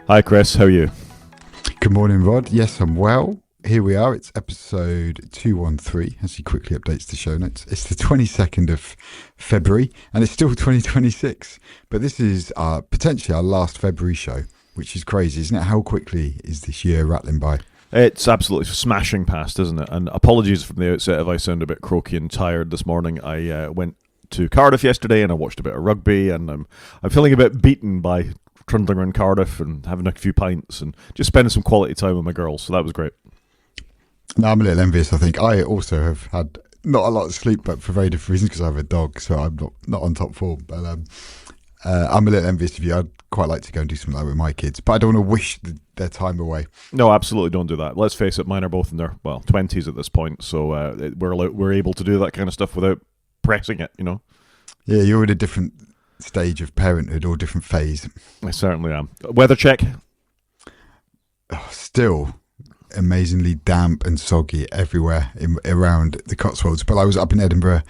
Hi Chris, how are you? Good morning, Rod. Yes, I'm well. Here we are. It's episode 213 as he quickly updates the show notes. It's the 22nd of February and it's still 2026. But this is potentially our last February show, which is crazy, isn't it? How quickly is this year rattling by? It's absolutely smashing past, isn't it? And apologies from the outset if I sound a bit croaky and tired this morning. I went to Cardiff yesterday and I watched a bit of rugby, and I'm feeling a bit beaten by trundling around Cardiff and having a few pints and just spending some quality time with my girls. So that was great. No, I'm a little envious, I think. I also have had not a lot of sleep, but for very different reasons, because I have a dog, so I'm not on top form. But I'm a little envious of you. I'd quite like to go and do something like that with my kids, but I don't want to wish their time away. No, absolutely don't do that. Let's face it, mine are both in their 20s at this point, so we're able to do that kind of stuff without pressing it, you know. Yeah, you're in a different stage of parenthood or different phase. I certainly am. Weather check. Still amazingly damp and soggy everywhere around the Cotswolds, but I was up in Edinburgh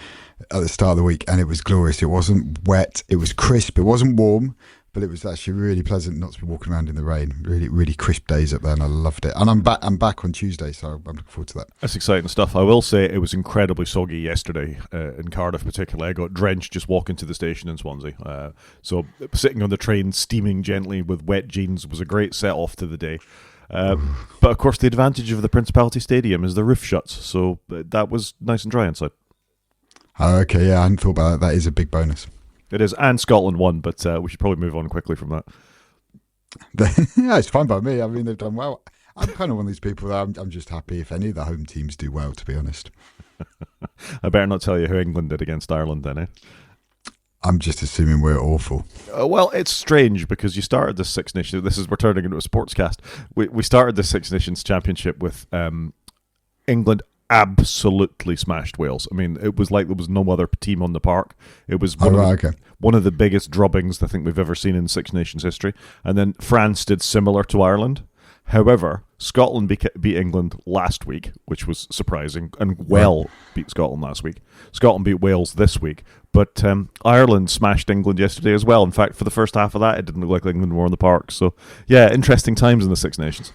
at the start of the week and it was glorious. It wasn't wet, it was crisp, it wasn't warm, but it was actually really pleasant not to be walking around in the rain. Really, really crisp days up there, and I loved it. And I'm back on Tuesday, so I'm looking forward to that. That's exciting stuff. I will say it was incredibly soggy yesterday in Cardiff, particularly. I got drenched just walking to the station in Swansea. So sitting on the train, steaming gently with wet jeans was a great set off to the day. But of course, the advantage of the Principality Stadium is the roof shuts, so that was nice and dry inside. Okay, yeah, I hadn't thought about that. That is a big bonus. It is, and Scotland won, but we should probably move on quickly from that. Yeah, it's fine by me. I mean, they've done well. I'm kind of one of these people that I'm just happy if any of the home teams do well, to be honest. I better not tell you who England did against Ireland then, eh? I'm just assuming we're awful. Well, it's strange because you started the Six Nations. We're turning into a sportscast. We started the Six Nations Championship with England absolutely smashed Wales. I mean, it was like there was no other team on the park. It was one of the biggest drubbings I think we've ever seen in Six Nations history. And then France did similar to Ireland. However, Scotland beat England last week, which was surprising, and beat Scotland last week. Scotland beat Wales this week, but Ireland smashed England yesterday as well. In fact, for the first half of that, it didn't look like England were on the park. So, yeah, interesting times in the Six Nations.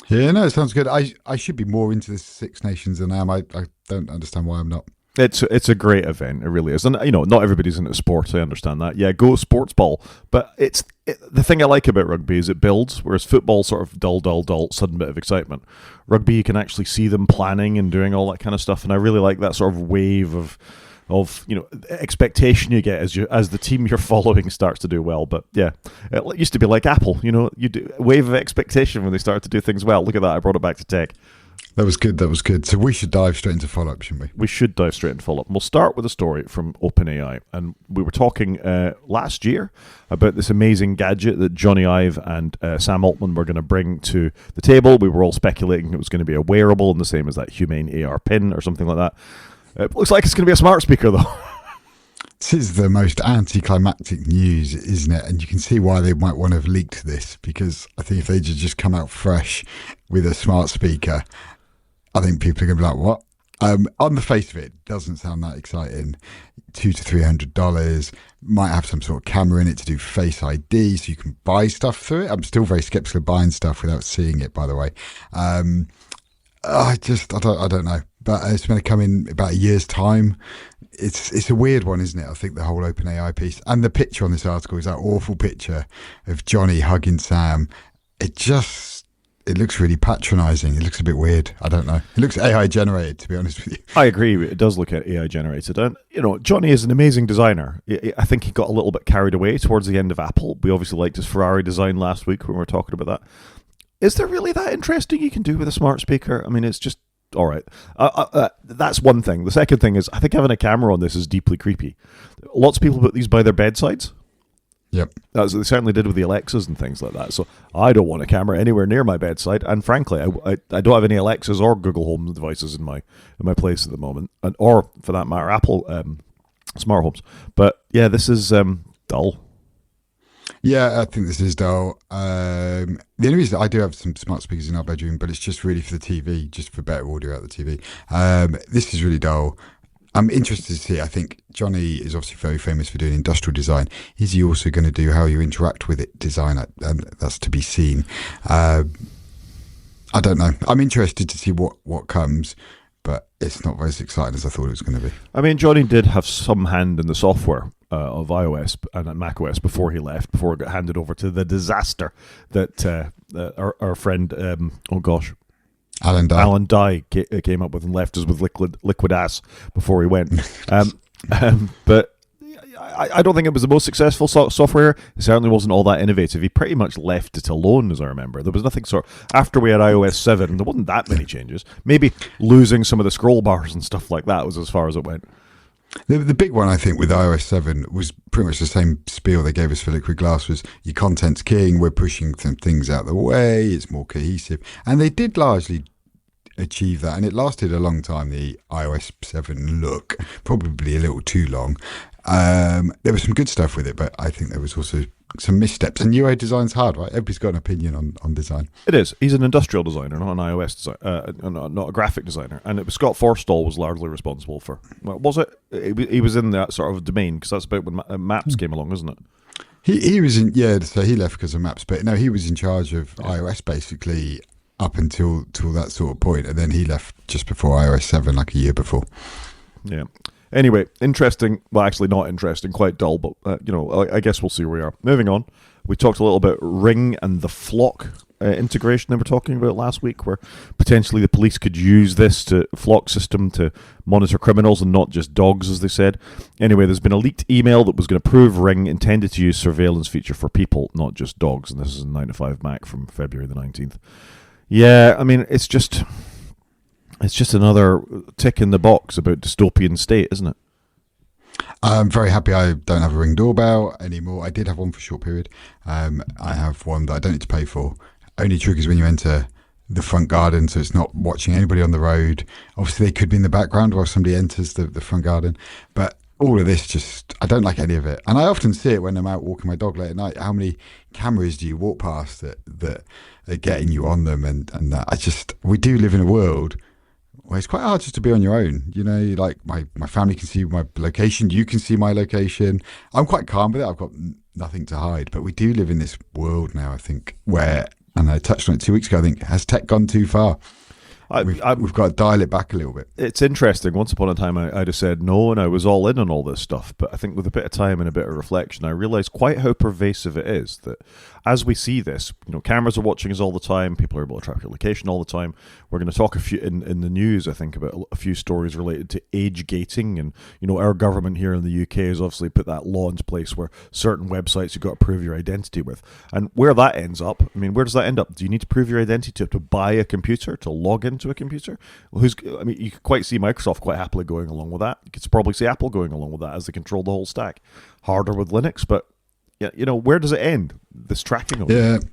Yeah, no, it sounds good. I should be more into the Six Nations than I am. I don't understand why I'm not. It's a great event, it really is. And, you know, not everybody's into sports, I understand that. Yeah, go sports ball. But the thing I like about rugby is it builds, whereas football sort of dull, sudden bit of excitement. Rugby, you can actually see them planning and doing all that kind of stuff, and I really like that sort of wave of expectation you get as the team you're following starts to do well. But yeah, it used to be like Apple, you know, you do a wave of expectation when they start to do things well. Look at that, I brought it back to tech. That was good. So we should dive straight into follow-up, shouldn't we? We should dive straight into follow-up. We'll start with a story from OpenAI. And we were talking last year about this amazing gadget that Johnny Ive and Sam Altman were going to bring to the table. We were all speculating it was going to be a wearable and the same as that Humane AR pin or something like that. It looks like it's going to be a smart speaker, though. This is the most anticlimactic news, isn't it? And you can see why they might want to have leaked this, because I think if they just come out fresh with a smart speaker, I think people are going to be like, what? On the face of it, doesn't sound that exciting. $200 to $300, might have some sort of camera in it to do Face ID, so you can buy stuff through it. I'm still very skeptical of buying stuff without seeing it, by the way. I don't know. But it's going to come in about a year's time. It's a weird one, isn't it? I think the whole OpenAI piece. And the picture on this article is that awful picture of Johnny hugging Sam. It looks really patronising. It looks a bit weird. I don't know. It looks AI generated, to be honest with you. I agree. It does look AI generated. And, you know, Johnny is an amazing designer. I think he got a little bit carried away towards the end of Apple. We obviously liked his Ferrari design last week when we were talking about that. Is there really that interesting you can do with a smart speaker? I mean, it's just, all right. That's one thing. The second thing is, I think having a camera on this is deeply creepy. Lots of people put these by their bedsides. Yep. That's what they certainly did with the Alexas and things like that. So I don't want a camera anywhere near my bedside. And frankly, I don't have any Alexas or Google Home devices in my place at the moment, or for that matter, Apple smart homes. But yeah, this is dull. Yeah, I think this is dull. The only reason I do have some smart speakers in our bedroom, but it's just really for the TV, just for better audio out the TV. This is really dull. I'm interested to see. I think Johnny is obviously very famous for doing industrial design. Is he also going to do how you interact with it design? That's to be seen. I don't know. I'm interested to see what comes, but it's not very as exciting as I thought it was going to be. I mean, Johnny did have some hand in the software of iOS and macOS before he left, before it got handed over to the disaster that our friend, Alan Dye came up with and left us with liquid ass before he went. But I don't think it was the most successful software. It certainly wasn't all that innovative. He pretty much left it alone, as I remember. There was nothing after we had iOS 7, there wasn't that many changes. Maybe losing some of the scroll bars and stuff like that was as far as it went. The big one, I think, with iOS 7 was pretty much the same spiel they gave us for Liquid Glass, was your content's king, we're pushing some things out of the way, it's more cohesive. And they did largely achieve that, and it lasted a long time, the iOS 7 look, probably a little too long. There was some good stuff with it, but I think there was also some missteps. And UI design's hard, right? Everybody's got an opinion on design. It is. He's an industrial designer, not an iOS designer, not a graphic designer. And it was Scott Forstall was largely responsible for. Well, was it? He was in that sort of domain, because that's about when Maps came along, isn't it? He was in, so he left because of Maps, but no, he was in charge of iOS basically up until that sort of point, and then he left just before iOS 7, like a year before. Yeah. Anyway, interesting. Well, actually not interesting, quite dull, but, I guess we'll see where we are. Moving on, we talked a little about Ring and the Flock integration they were talking about last week, where potentially the police could use this Flock system to monitor criminals and not just dogs, as they said. Anyway, there's been a leaked email that was going to prove Ring intended to use surveillance feature for people, not just dogs, and this is in 9 to 5 Mac from February the 19th. Yeah, I mean, it's just another tick in the box about dystopian state, isn't it? I'm very happy I don't have a Ring doorbell anymore. I did have one for a short period. I have one that I don't need to pay for. Only triggers when you enter the front garden, so it's not watching anybody on the road. Obviously, they could be in the background while somebody enters the front garden. But all of this, I don't like any of it. And I often see it when I'm out walking my dog late at night. How many cameras do you walk past that are getting you on them? And that we do live in a world where it's quite hard just to be on your own. Like my family can see my location. You can see my location. I'm quite calm with it. I've got nothing to hide. But we do live in this world now, I think, where, and I touched on it 2 weeks ago, I think, has tech gone too far? We've got to dial it back a little bit. It's interesting. Once upon a time, I'd have said no, and I was all in on all this stuff. But I think with a bit of time and a bit of reflection, I realised quite how pervasive it is. That as we see this, cameras are watching us all the time. People are able to track your location all the time. We're going to talk in the news, I think, about a few stories related to age gating. And, our government here in the UK has obviously put that law into place where certain websites you've got to prove your identity with. And where that ends up, where does that end up? Do you need to prove your identity to buy a computer, to log into a computer? Well, you could quite see Microsoft quite happily going along with that. You could probably see Apple going along with that as they control the whole stack. Harder with Linux, but where does it end? This tracking of it?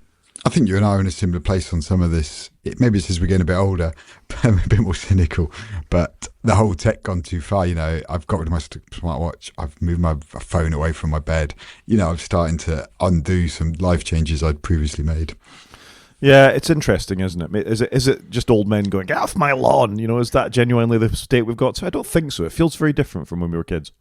I think you and I are in a similar place on some of this. Maybe it's as we're getting a bit older, I'm a bit more cynical. But the whole tech gone too far. I've got rid of my smartwatch. I've moved my phone away from my bed. I'm starting to undo some life changes I'd previously made. Yeah, it's interesting, isn't it? Is it just old men going, get off my lawn? Is that genuinely the state we've got to? I don't think so. It feels very different from when we were kids.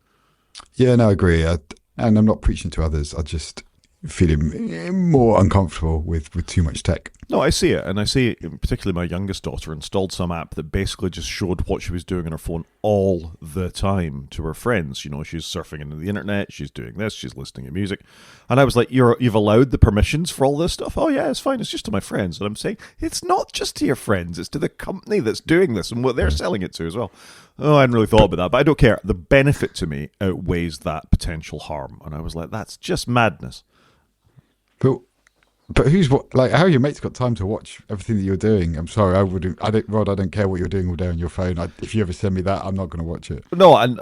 Yeah, no, I agree. And I'm not preaching to others. I just feeling more uncomfortable with too much tech. No, I see it. And I see, particularly my youngest daughter installed some app that basically just showed what she was doing on her phone all the time to her friends. She's surfing into the internet, she's doing this, she's listening to music. And I was like, you've allowed the permissions for all this stuff? Oh, yeah, it's fine. It's just to my friends. And I'm saying, it's not just to your friends. It's to the company that's doing this and what they're selling it to as well. Oh, I hadn't really thought about that, but I don't care. The benefit to me outweighs that potential harm. And I was like, that's just madness. But how your mate's got time to watch everything that you're doing? I'm sorry, Rod, I don't care what you're doing all day on your phone. If you ever send me that, I'm not going to watch it. No, and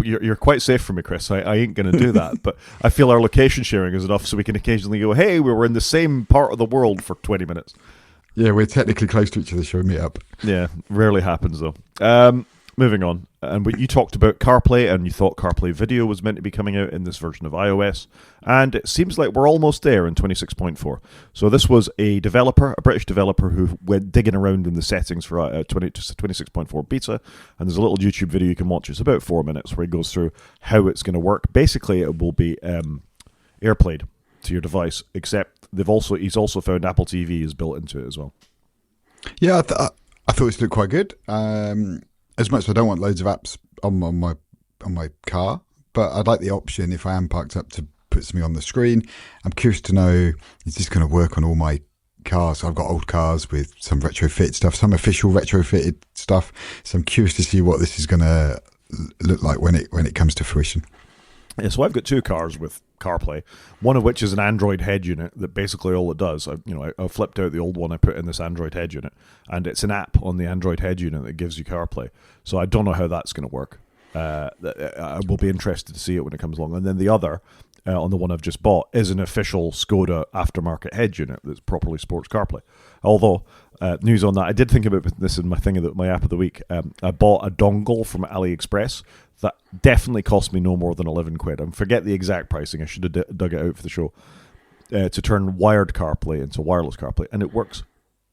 you're quite safe from me, Chris. I ain't going to do that. But I feel our location sharing is enough so we can occasionally go, hey, we were in the same part of the world for 20 minutes. Yeah, we're technically close to each other, so we meet up. Yeah, rarely happens though. moving on. And you talked about CarPlay, and you thought CarPlay Video was meant to be coming out in this version of iOS. And it seems like we're almost there in 26.4. So this was a British developer, who went digging around in the settings for 26.4 beta. And there's a little YouTube video you can watch. It's about 4 minutes where he goes through how it's going to work. Basically, it will be AirPlayed to your device, except he's also found Apple TV is built into it as well. Yeah, I thought this looked quite good. As much as I don't want loads of apps on my car, but I'd like the option, if I am parked up, to put something on the screen. I'm curious to know, is this going to work on all my cars? I've got old cars with some retrofit stuff, some official retrofitted stuff. So I'm curious to see what this is going to look like when it comes to fruition. Yeah, so I've got 2 cars with CarPlay, one of which is an Android head unit that basically all it does, I flipped out the old one, I put in this Android head unit, and it's an app on the Android head unit that gives you CarPlay. So I don't know how that's going to work. I will be interested to see it when it comes along. And then the other, on the one I've just bought, is an official Skoda aftermarket head unit that's properly sports CarPlay. Although, news on that, I did think about this in my app of the week. I bought a dongle from AliExpress that definitely cost me no more than 11 quid. I forget the exact pricing. I should have dug it out for the show. To turn wired CarPlay into wireless CarPlay, and it works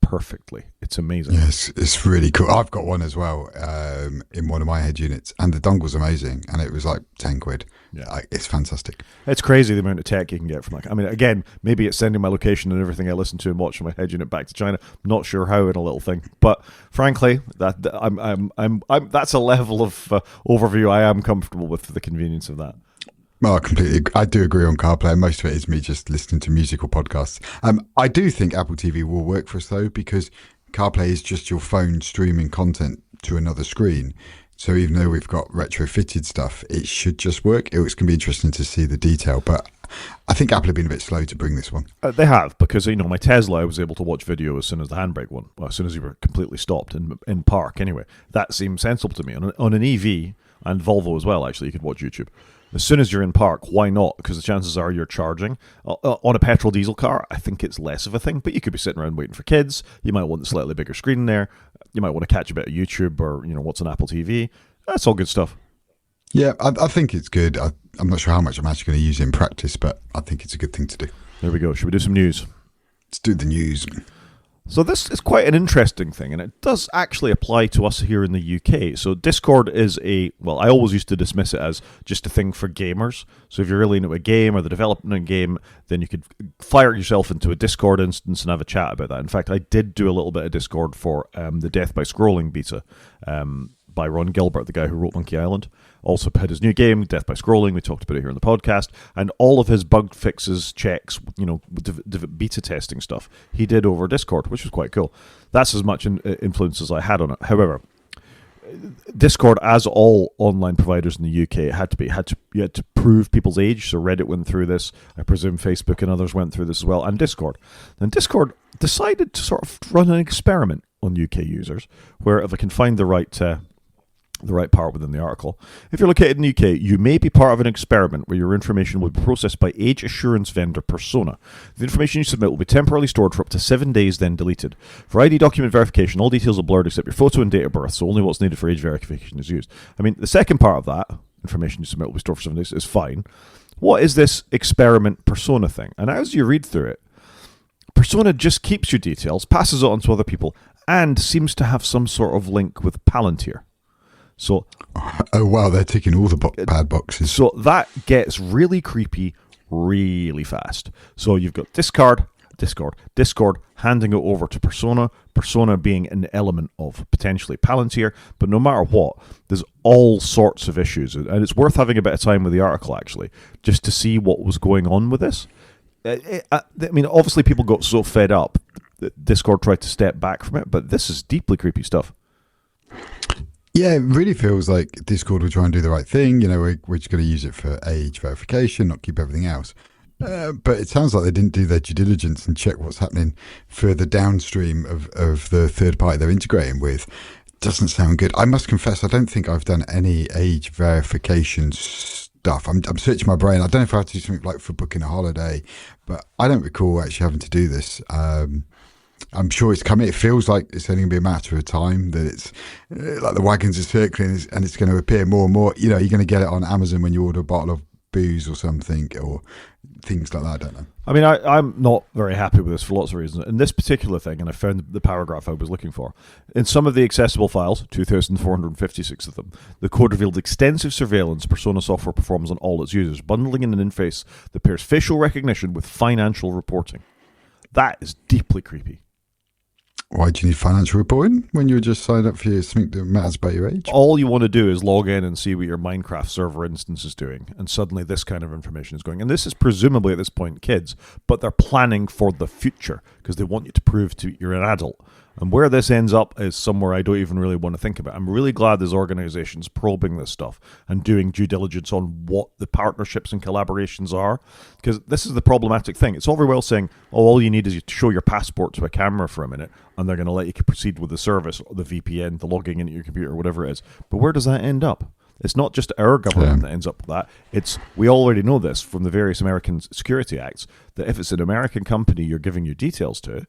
perfectly. It's amazing. Yes, it's really cool. I've got one as well in one of my head units, and the dongle's amazing, and it was like 10 quid. Yeah, it's fantastic. It's crazy the amount of tech you can get from that. I mean, again, maybe it's sending my location and everything I listen to and watch on my head unit back to China. I'm not sure how in a little thing, but frankly, that's a level of overview I am comfortable with for the convenience of that. Well, I do agree on CarPlay. Most of it is me just listening to musical podcasts. I do think Apple TV will work for us, though, because CarPlay is just your phone streaming content to another screen. So even though we've got retrofitted stuff, it should just work. It's going to be interesting to see the detail. But I think Apple have been a bit slow to bring this one. They have, because my Tesla, I was able to watch video as soon as the handbrake went. Well, as soon as you were completely stopped in park, anyway. That seemed sensible to me. On an EV, and Volvo as well, actually, you could watch YouTube. As soon as you're in park, why not? Because the chances are you're charging. On a petrol diesel car, I think it's less of a thing, but you could be sitting around waiting for kids. You might want a slightly bigger screen in there. You might want to catch a bit of YouTube or, what's on Apple TV. That's all good stuff. Yeah, I think it's good. I'm not sure how much I'm actually going to use it in practice, but I think it's a good thing to do. There we go. Should we do some news? Let's do the news. So this is quite an interesting thing, and it does actually apply to us here in the UK. So Discord is I always used to dismiss it as just a thing for gamers. So if you're really into a game or the development of a game, then you could fire yourself into a Discord instance and have a chat about that. In fact, I did do a little bit of Discord for the Death by Scrolling beta by Ron Gilbert, the guy who wrote Monkey Island. Also had his new game, Death by Scrolling. We talked about it here on the podcast. And all of his bug fixes, checks, beta testing stuff, he did over Discord, which was quite cool. That's as much influence as I had on it. However, Discord, as all online providers in the UK, you had to prove people's age. So Reddit went through this. I presume Facebook and others went through this as well. And Discord. And Discord decided to sort of run an experiment on UK users, where if I can find the right part within the article. If you're located in the UK, you may be part of an experiment where your information will be processed by age assurance vendor Persona. The information you submit will be temporarily stored for up to 7 days, then deleted. For ID document verification, all details are blurred except your photo and date of birth, so only what's needed for age verification is used. I mean, the second part of that, information you submit will be stored for 7 days, is fine. What is this experiment Persona thing? And as you read through it, Persona just keeps your details, passes it on to other people, and seems to have some sort of link with Palantir. So, oh wow, they're ticking all the bad boxes. So that gets really creepy really fast. So you've got Discord handing it over to Persona being an element of potentially Palantir, but no matter what, there's all sorts of issues, and it's worth having a bit of time with the article actually, just to see what was going on with this. I mean, obviously people got so fed up that Discord tried to step back from it, but this is deeply creepy stuff. Yeah, it really feels like Discord will try and do the right thing. We're just going to use it for age verification, not keep everything else. But it sounds like they didn't do their due diligence and check what's happening further downstream of the third party they're integrating with. Doesn't sound good. I must confess, I don't think I've done any age verification stuff. I'm searching my brain. I don't know if I have to do something like for booking a holiday, but I don't recall actually having to do this. I'm sure it's coming. It feels like it's only going to be a matter of time that it's like the wagons are circling and it's going to appear more and more. You know, you're going to get it on Amazon when you order a bottle of booze or something or things like that. I don't know. I mean, I'm not very happy with this for lots of reasons. In this particular thing, and I found the paragraph I was looking for, in some of the accessible files, 2,456 of them, the code revealed extensive surveillance Persona software performs on all its users, bundling in an interface that pairs facial recognition with financial reporting. That is deeply creepy. Why do you need financial reporting when you just signed up for something that matters about your age? All you want to do is log in and see what your Minecraft server instance is doing, and suddenly this kind of information is going. And this is presumably at this point kids, but they're planning for the future because they want you to prove you're an adult. And where this ends up is somewhere I don't even really want to think about. I'm really glad there's organizations probing this stuff and doing due diligence on what the partnerships and collaborations are, because this is the problematic thing. It's all very well saying, oh, all you need is to show your passport to a camera for a minute, and they're going to let you proceed with the service, or the VPN, the logging into your computer, whatever it is. But where does that end up? It's not just our government that ends up with that. We already know this from the various American security acts, that if it's an American company you're giving your details to,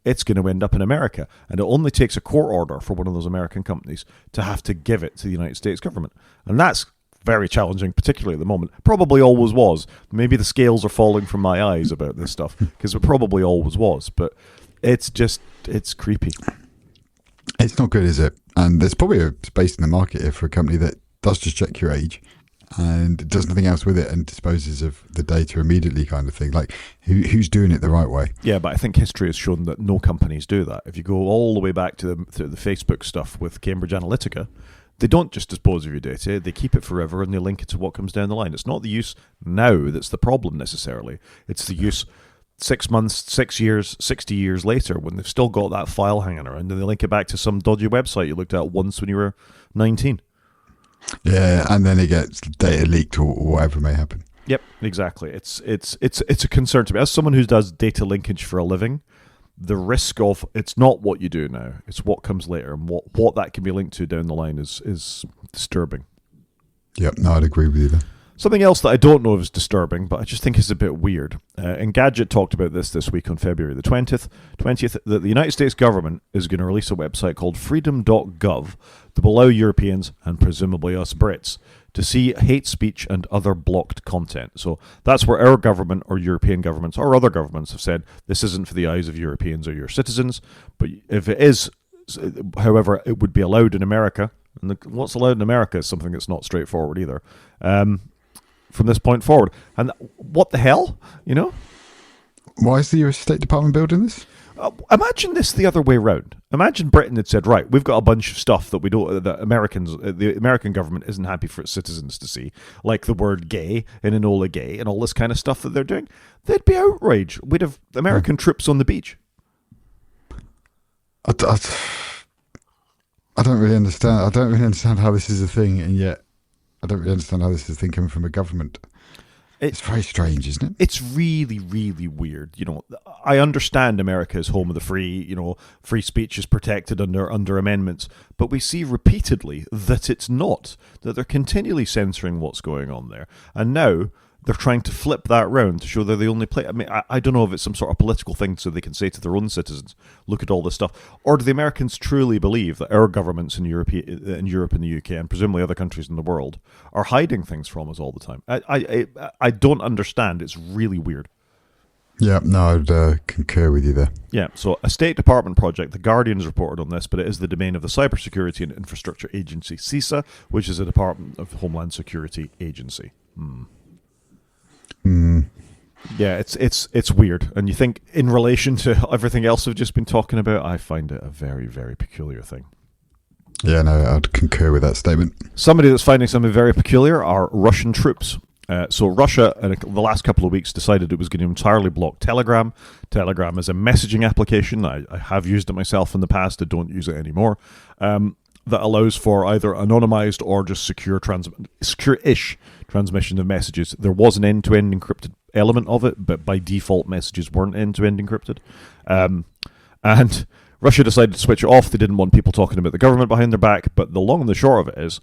it's going to end up in America. And it only takes a court order for one of those American companies to have to give it to the United States government. And that's very challenging, particularly at the moment. Probably always was. Maybe the scales are falling from my eyes about this stuff, because it probably always was. But it's creepy. It's not good, is it? And there's probably a space in the market here for a company that does just check your age and does nothing else with it and disposes of the data immediately, kind of thing. Like, who's doing it the right way? Yeah, but I think history has shown that no companies do that. If you go all the way back to the Facebook stuff with Cambridge Analytica, they don't just dispose of your data, they keep it forever and they link it to what comes down the line. It's not the use now that's the problem necessarily. It's the use 6 months, 6 years, 60 years later when they've still got that file hanging around and they link it back to some dodgy website you looked at once when you were 19. Yeah, and then it gets data leaked or whatever may happen. Yep, exactly. It's a concern to me. As someone who does data linkage for a living, the risk of it's not what you do now, it's what comes later, and what that can be linked to down the line is disturbing. Yep, no, I'd agree with you there. Something else that I don't know if is disturbing, but I just think is a bit weird. Engadget talked about this week on February the 20th, that the United States government is going to release a website called freedom.gov that will allow Europeans, and presumably us Brits, to see hate speech and other blocked content. So that's where our government or European governments or other governments have said this isn't for the eyes of Europeans or your citizens, but if it is, however, it would be allowed in America. And what's allowed in America is something that's not straightforward either. From this point forward. And what the hell, Why is the US State Department building this? Imagine this the other way around. Imagine Britain had said, right, we've got a bunch of stuff that the American government isn't happy for its citizens to see, like the word gay and Enola Gay and all this kind of stuff that they're doing. They'd be outraged. We'd have American troops on the beach. I don't really understand. I don't really understand how this is a thing, and yet I don't really understand how this is a thing coming from a government. It's very strange, isn't it? It's really, really weird. I understand America is home of the free. Free speech is protected under amendments, but we see repeatedly that it's not. That they're continually censoring what's going on there, and now they're trying to flip that round to show they're the only place. I mean, I don't know if it's some sort of political thing so they can say to their own citizens, look at all this stuff. Or do the Americans truly believe that our governments in Europe and the UK and presumably other countries in the world are hiding things from us all the time? I don't understand. It's really weird. Yeah, no, I'd concur with you there. Yeah, so a State Department project, The Guardian's reported on this, but it is the domain of the Cybersecurity and Infrastructure Agency, CISA, which is a Department of Homeland Security agency. Yeah, it's weird. And you think in relation to everything else we've just been talking about, I find it a very, very peculiar thing. Yeah, no, I'd concur with that statement. Somebody that's finding something very peculiar are Russian troops. So Russia, in the last couple of weeks, decided it was going to entirely block Telegram. Telegram is a messaging application. I have used it myself in the past. I don't use it anymore. That allows for either anonymized or just secure-ish transmission of messages. There was an end-to-end encrypted element of it, but by default, messages weren't end-to-end encrypted. And Russia decided to switch it off. They didn't want people talking about the government behind their back, but the long and the short of it is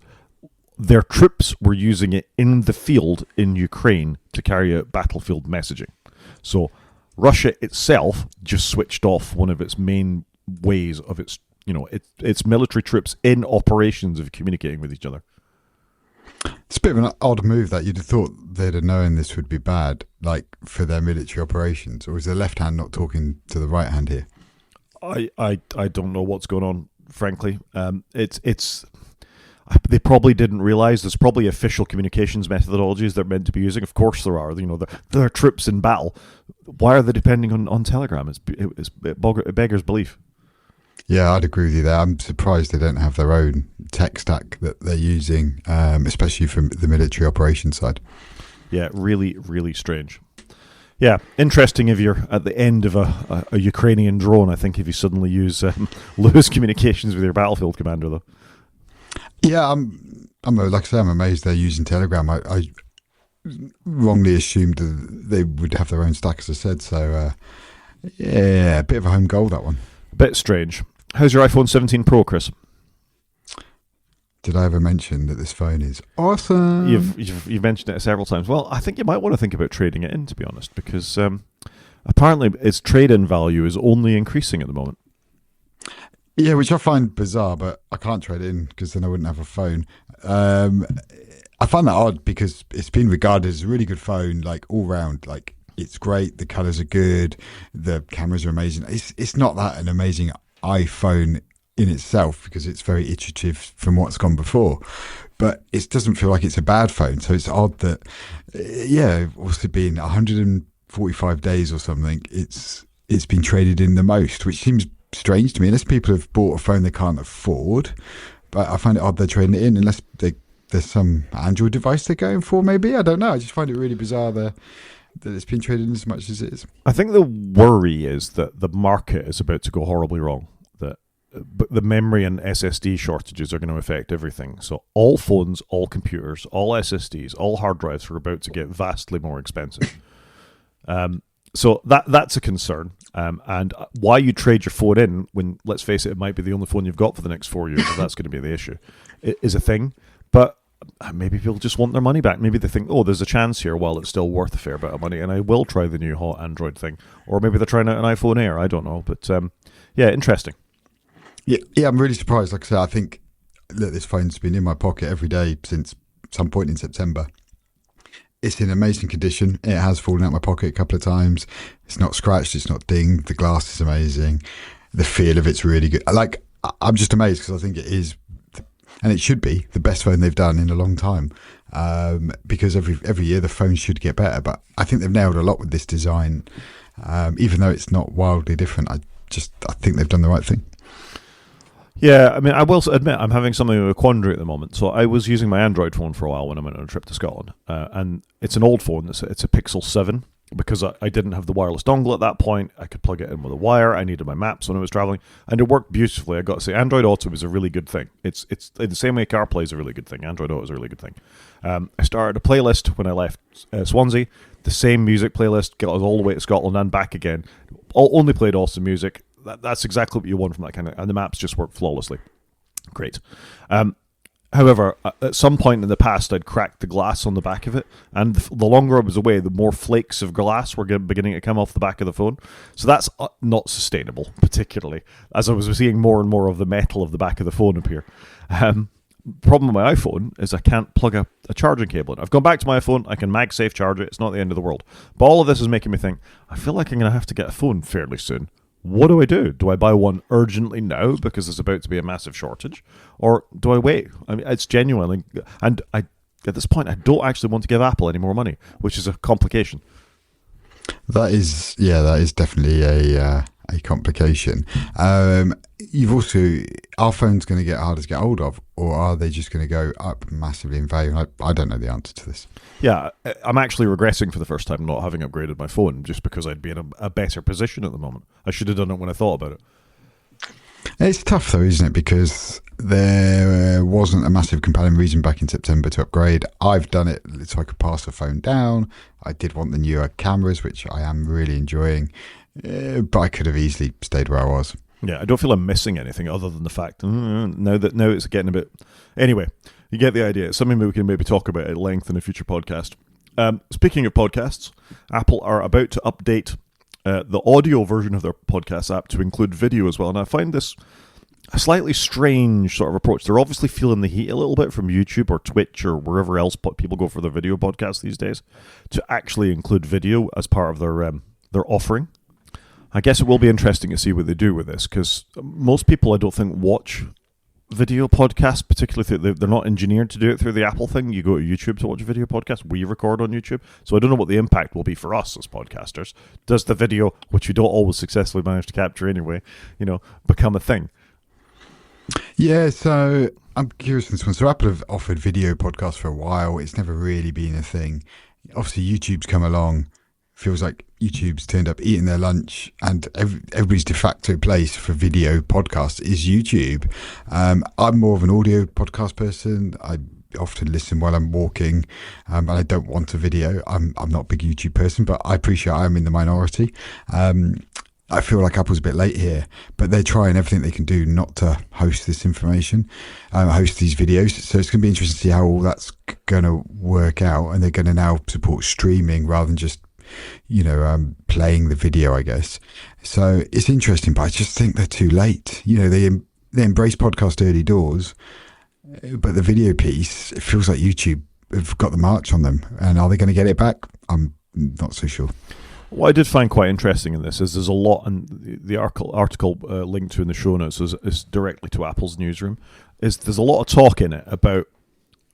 their troops were using it in the field in Ukraine to carry out battlefield messaging. So Russia itself just switched off one of its main ways of its military troops in operations of communicating with each other. It's a bit of an odd move that you'd have thought they'd have known this would be bad, like for their military operations. Or is the left hand not talking to the right hand here? I don't know what's going on, frankly. It's they probably didn't realize there's probably official communications methodologies they're meant to be using. Of course there are. There are troops in battle. Why are they depending on Telegram? It beggars belief. Yeah, I'd agree with you there. I'm surprised they don't have their own tech stack that they're using, especially from the military operations side. Yeah, really, really strange. Yeah, interesting if you're at the end of a Ukrainian drone, I think, if you suddenly lose communications with your battlefield commander, though. Yeah, like I say, I'm amazed they're using Telegram. I wrongly assumed that they would have their own stack, as I said. So, yeah, a bit of a home goal, that one. A bit strange. How's your iPhone 17 Pro, Chris? Did I ever mention that this phone is awesome? You've mentioned it several times. Well, I think you might want to think about trading it in, to be honest, because apparently its trade-in value is only increasing at the moment. Yeah, which I find bizarre, but I can't trade it in because then I wouldn't have a phone. I find that odd because it's been regarded as a really good phone, like all round. Like it's great, the colours are good, the cameras are amazing. It's not that an amazing iPhone in itself because it's very iterative from what's gone before, but it doesn't feel like it's a bad phone. So it's odd that, also been 145 days or something, it's been traded in the most, which seems strange to me, unless people have bought a phone they can't afford. But I find it odd they're trading it in, unless there's some Android device they're going for, maybe. I don't know. I just find it really bizarre that it's been traded in as much as it is. I think the worry is that the market is about to go horribly wrong. But the memory and SSD shortages are going to affect everything. So all phones, all computers, all SSDs, all hard drives are about to get vastly more expensive. So that's a concern. And why you trade your phone in when, let's face it might be the only phone you've got for the next 4 years, if that's going to be the issue, is a thing. But maybe people just want their money back. Maybe they think, there's a chance here while it's still worth a fair bit of money, and I will try the new hot Android thing. Or maybe they're trying out an iPhone Air. I don't know. But interesting. Yeah, I'm really surprised. Like I said, I think this phone's been in my pocket every day since some point in September. It's in amazing condition. It has fallen out my pocket a couple of times. It's not scratched. It's not dinged. The glass is amazing. The feel of it's really good. I'm just amazed because I think it is, and it should be, the best phone they've done in a long time. Because every year the phones should get better. But I think they've nailed a lot with this design. Even though it's not wildly different, I think they've done the right thing. Yeah, I mean, I will admit I'm having something of a quandary at the moment. So I was using my Android phone for a while when I went on a trip to Scotland. And it's an old phone. It's a Pixel 7 because I didn't have the wireless dongle at that point. I could plug it in with a wire. I needed my maps when I was traveling. And it worked beautifully. I got to say, Android Auto is a really good thing. It's in the same way CarPlay is a really good thing. Android Auto is a really good thing. I started a playlist when I left Swansea. The same music playlist, got us all the way to Scotland and back again. Only played awesome music. That's exactly what you want from that kind of, and the maps just work flawlessly. Great. However, at some point in the past, I'd cracked the glass on the back of it, and the longer I was away, the more flakes of glass were beginning to come off the back of the phone. So that's not sustainable, particularly, as I was seeing more and more of the metal of the back of the phone appear. Problem with my iPhone is I can't plug a charging cable in. I've gone back to my iPhone. I can MagSafe charge it. It's not the end of the world. But all of this is making me think, I feel like I'm going to have to get a phone fairly soon. What do I do? Do I buy one urgently now because there's about to be a massive shortage? Or do I wait? I mean, it's genuinely... And at this point, I don't actually want to give Apple any more money, which is a complication. That is definitely a complication. You've also... Are phones going to get harder to get hold of, or are they just going to go up massively in value? I don't know the answer to this. Yeah, I'm actually regressing for the first time not having upgraded my phone just because I'd be in a better position at the moment. I should have done it when I thought about it. It's tough though, isn't it? Because there wasn't a massive compelling reason back in September to upgrade. I've done it so I could pass the phone down. I did want the newer cameras, which I am really enjoying, but I could have easily stayed where I was. Yeah, I don't feel I'm missing anything other than the fact now it's getting a bit... Anyway, you get the idea. It's something we can maybe talk about at length in a future podcast. Speaking of podcasts, Apple are about to update the audio version of their podcast app to include video as well. And I find this a slightly strange sort of approach. They're obviously feeling the heat a little bit from YouTube or Twitch or wherever else people go for their video podcasts these days to actually include video as part of their offering. I guess it will be interesting to see what they do with this, because most people, I don't think, watch video podcasts, particularly they're not engineered to do it through the Apple thing. You go to YouTube to watch a video podcast. We record on YouTube. So I don't know what the impact will be for us as podcasters. Does the video, which we don't always successfully manage to capture anyway, become a thing? Yeah, so I'm curious on this one. So Apple have offered video podcasts for a while. It's never really been a thing. Obviously, YouTube's come along. Feels like YouTube's turned up eating their lunch, and everybody's de facto place for video podcasts is YouTube. I'm more of an audio podcast person. I often listen while I'm walking, and I don't want a video. I'm not a big YouTube person, but I appreciate I'm in the minority. I feel like Apple's a bit late here, but they're trying everything they can do not to host this information, host these videos. So it's going to be interesting to see how all that's going to work out, and they're going to now support streaming rather than just playing the video, I guess. So it's interesting, but I just think they're too late. They embrace podcast early doors, but the video piece, it feels like YouTube have got the march on them. And are they going to get it back? I'm not so sure. What I did find quite interesting in this is there's a lot, and the article linked to in the show notes is directly to Apple's newsroom, there's a lot of talk in it about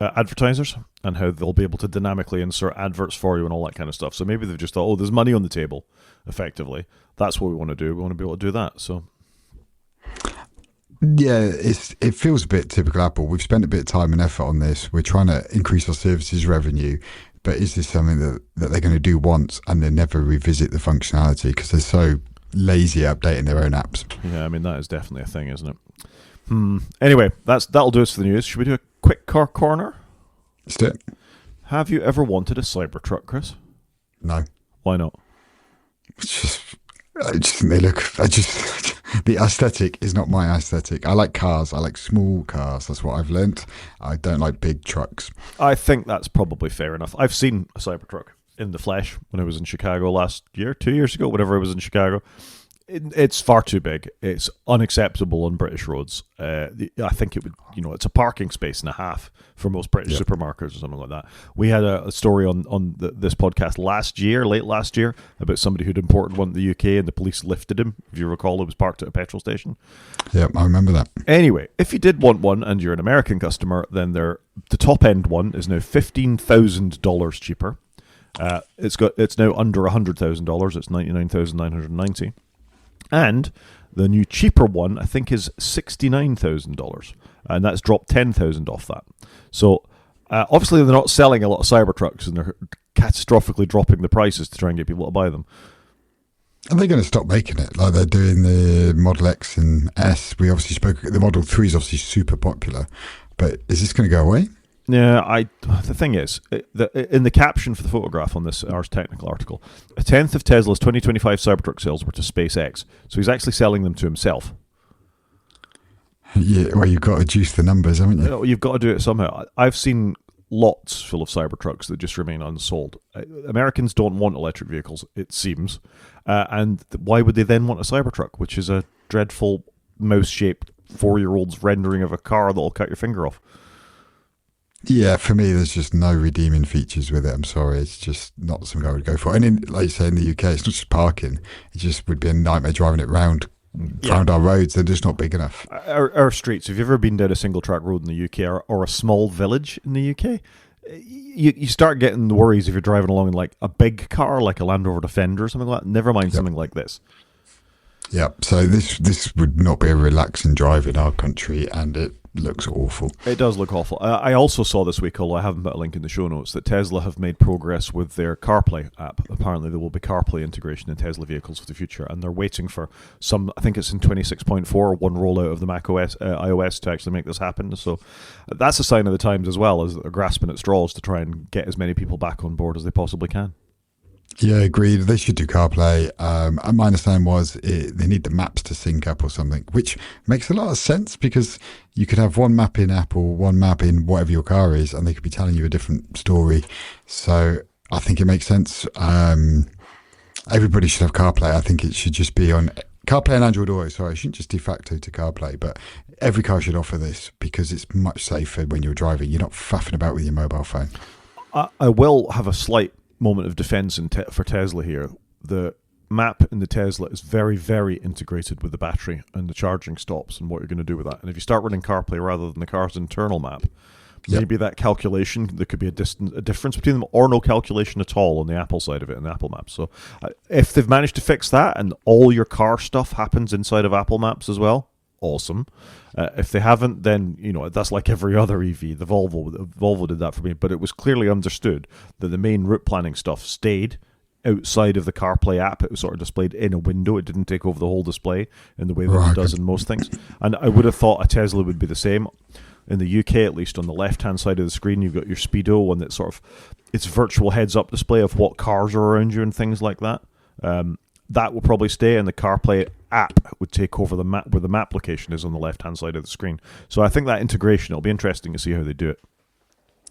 advertisers and how they'll be able to dynamically insert adverts for you and all that kind of stuff. So maybe they've just thought, there's money on the table, effectively. That's what we want to do. We want to be able to do that. So, yeah, it feels a bit typical Apple. We've spent a bit of time and effort on this. We're trying to increase our services revenue. But is this something that they're going to do once and then never revisit the functionality because they're so lazy at updating their own apps? Yeah, I mean, that is definitely a thing, isn't it? Anyway, that'll do us for the news. Should we do a quick car corner? Let's do it. Have you ever wanted a Cybertruck, Chris? No. Why not? I just think they look. The aesthetic is not my aesthetic. I like cars. I like small cars. That's what I've learnt. I don't like big trucks. I think that's probably fair enough. I've seen a Cybertruck in the flesh when I was in Chicago last year, 2 years ago, whenever I was in Chicago. It's far too big. It's unacceptable on British roads. I think it would, it's a parking space and a half for most British supermarkets or something like that. We had a story on this podcast late last year, about somebody who'd imported one to the UK and the police lifted him. If you recall, it was parked at a petrol station. Yeah, I remember that. Anyway, if you did want one and you're an American customer, then the top end one is now $15,000 cheaper. It's now under $100,000. It's $99,990. And the new cheaper one, I think, is $69,000, and that's dropped $10,000 off that. So obviously they're not selling a lot of Cybertrucks, and they're catastrophically dropping the prices to try and get people to buy them. Are they going to stop making it like they're doing the Model X and S? We obviously spoke. The Model 3 is obviously super popular, but is this going to go away? Yeah, the thing is, in the caption for the photograph on this Ars Technical article, a tenth of Tesla's 2025 Cybertruck sales were to SpaceX. So he's actually selling them to himself. Yeah, well, you've got to juice the numbers, haven't you? You've got to do it somehow. I've seen lots full of Cybertrucks that just remain unsold. Americans don't want electric vehicles, it seems. And why would they then want a Cybertruck, which is a dreadful mouse-shaped 4-year-old's rendering of a car that'll cut your finger off? Yeah, for me, there's just no redeeming features with it. I'm sorry, it's just not something I would go for. And like you say, in the UK, it's not just parking; it just would be a nightmare driving it round our roads. They're just not big enough. Our streets. Have you ever been down a single track road in the UK or a small village in the UK? You start getting the worries if you're driving along in like a big car, like a Land Rover Defender or something like that. Never mind something like this. Yeah, so this would not be a relaxing drive in our country, and it looks awful. It does look awful. I also saw this week, although I haven't put a link in the show notes, that Tesla have made progress with their CarPlay app. Apparently there will be CarPlay integration in Tesla vehicles for the future, and they're waiting for some, I think it's in 26.4, one rollout of the iOS to actually make this happen. So that's a sign of the times as well, as they're grasping at straws to try and get as many people back on board as they possibly can. Yeah, agreed. They should do CarPlay. And my understanding was they need the maps to sync up or something, which makes a lot of sense because you could have one map in Apple, one map in whatever your car is, and they could be telling you a different story. So I think it makes sense. I everybody should have CarPlay. I think it should just be on CarPlay and Android Auto. Sorry, I shouldn't just de facto to CarPlay, but every car should offer this because it's much safer when you're driving. You're not faffing about with your mobile phone. I will have a slight moment of defense for Tesla here. The map in the Tesla is very, very integrated with the battery and the charging stops and what you're going to do with that. And if you start running CarPlay rather than the car's internal map, maybe that calculation, there could be a difference between them, or no calculation at all on the Apple side of it in the Apple Maps. So if they've managed to fix that and all your car stuff happens inside of Apple Maps as well, awesome. If they haven't, then that's like every other EV. The Volvo did that for me, but it was clearly understood that the main route planning stuff stayed outside of the CarPlay app. It was sort of displayed in a window. It didn't take over the whole display in the way that it does in most things. And I would have thought a Tesla would be the same. In the UK, at least, on the left-hand side of the screen, you've got your Speedo, one that sort of, it's virtual heads-up display of what cars are around you and things like that. That will probably stay, and the CarPlay app would take over the map where the map location is on the left-hand side of the screen. So I think that integration, it'll be interesting to see how they do it.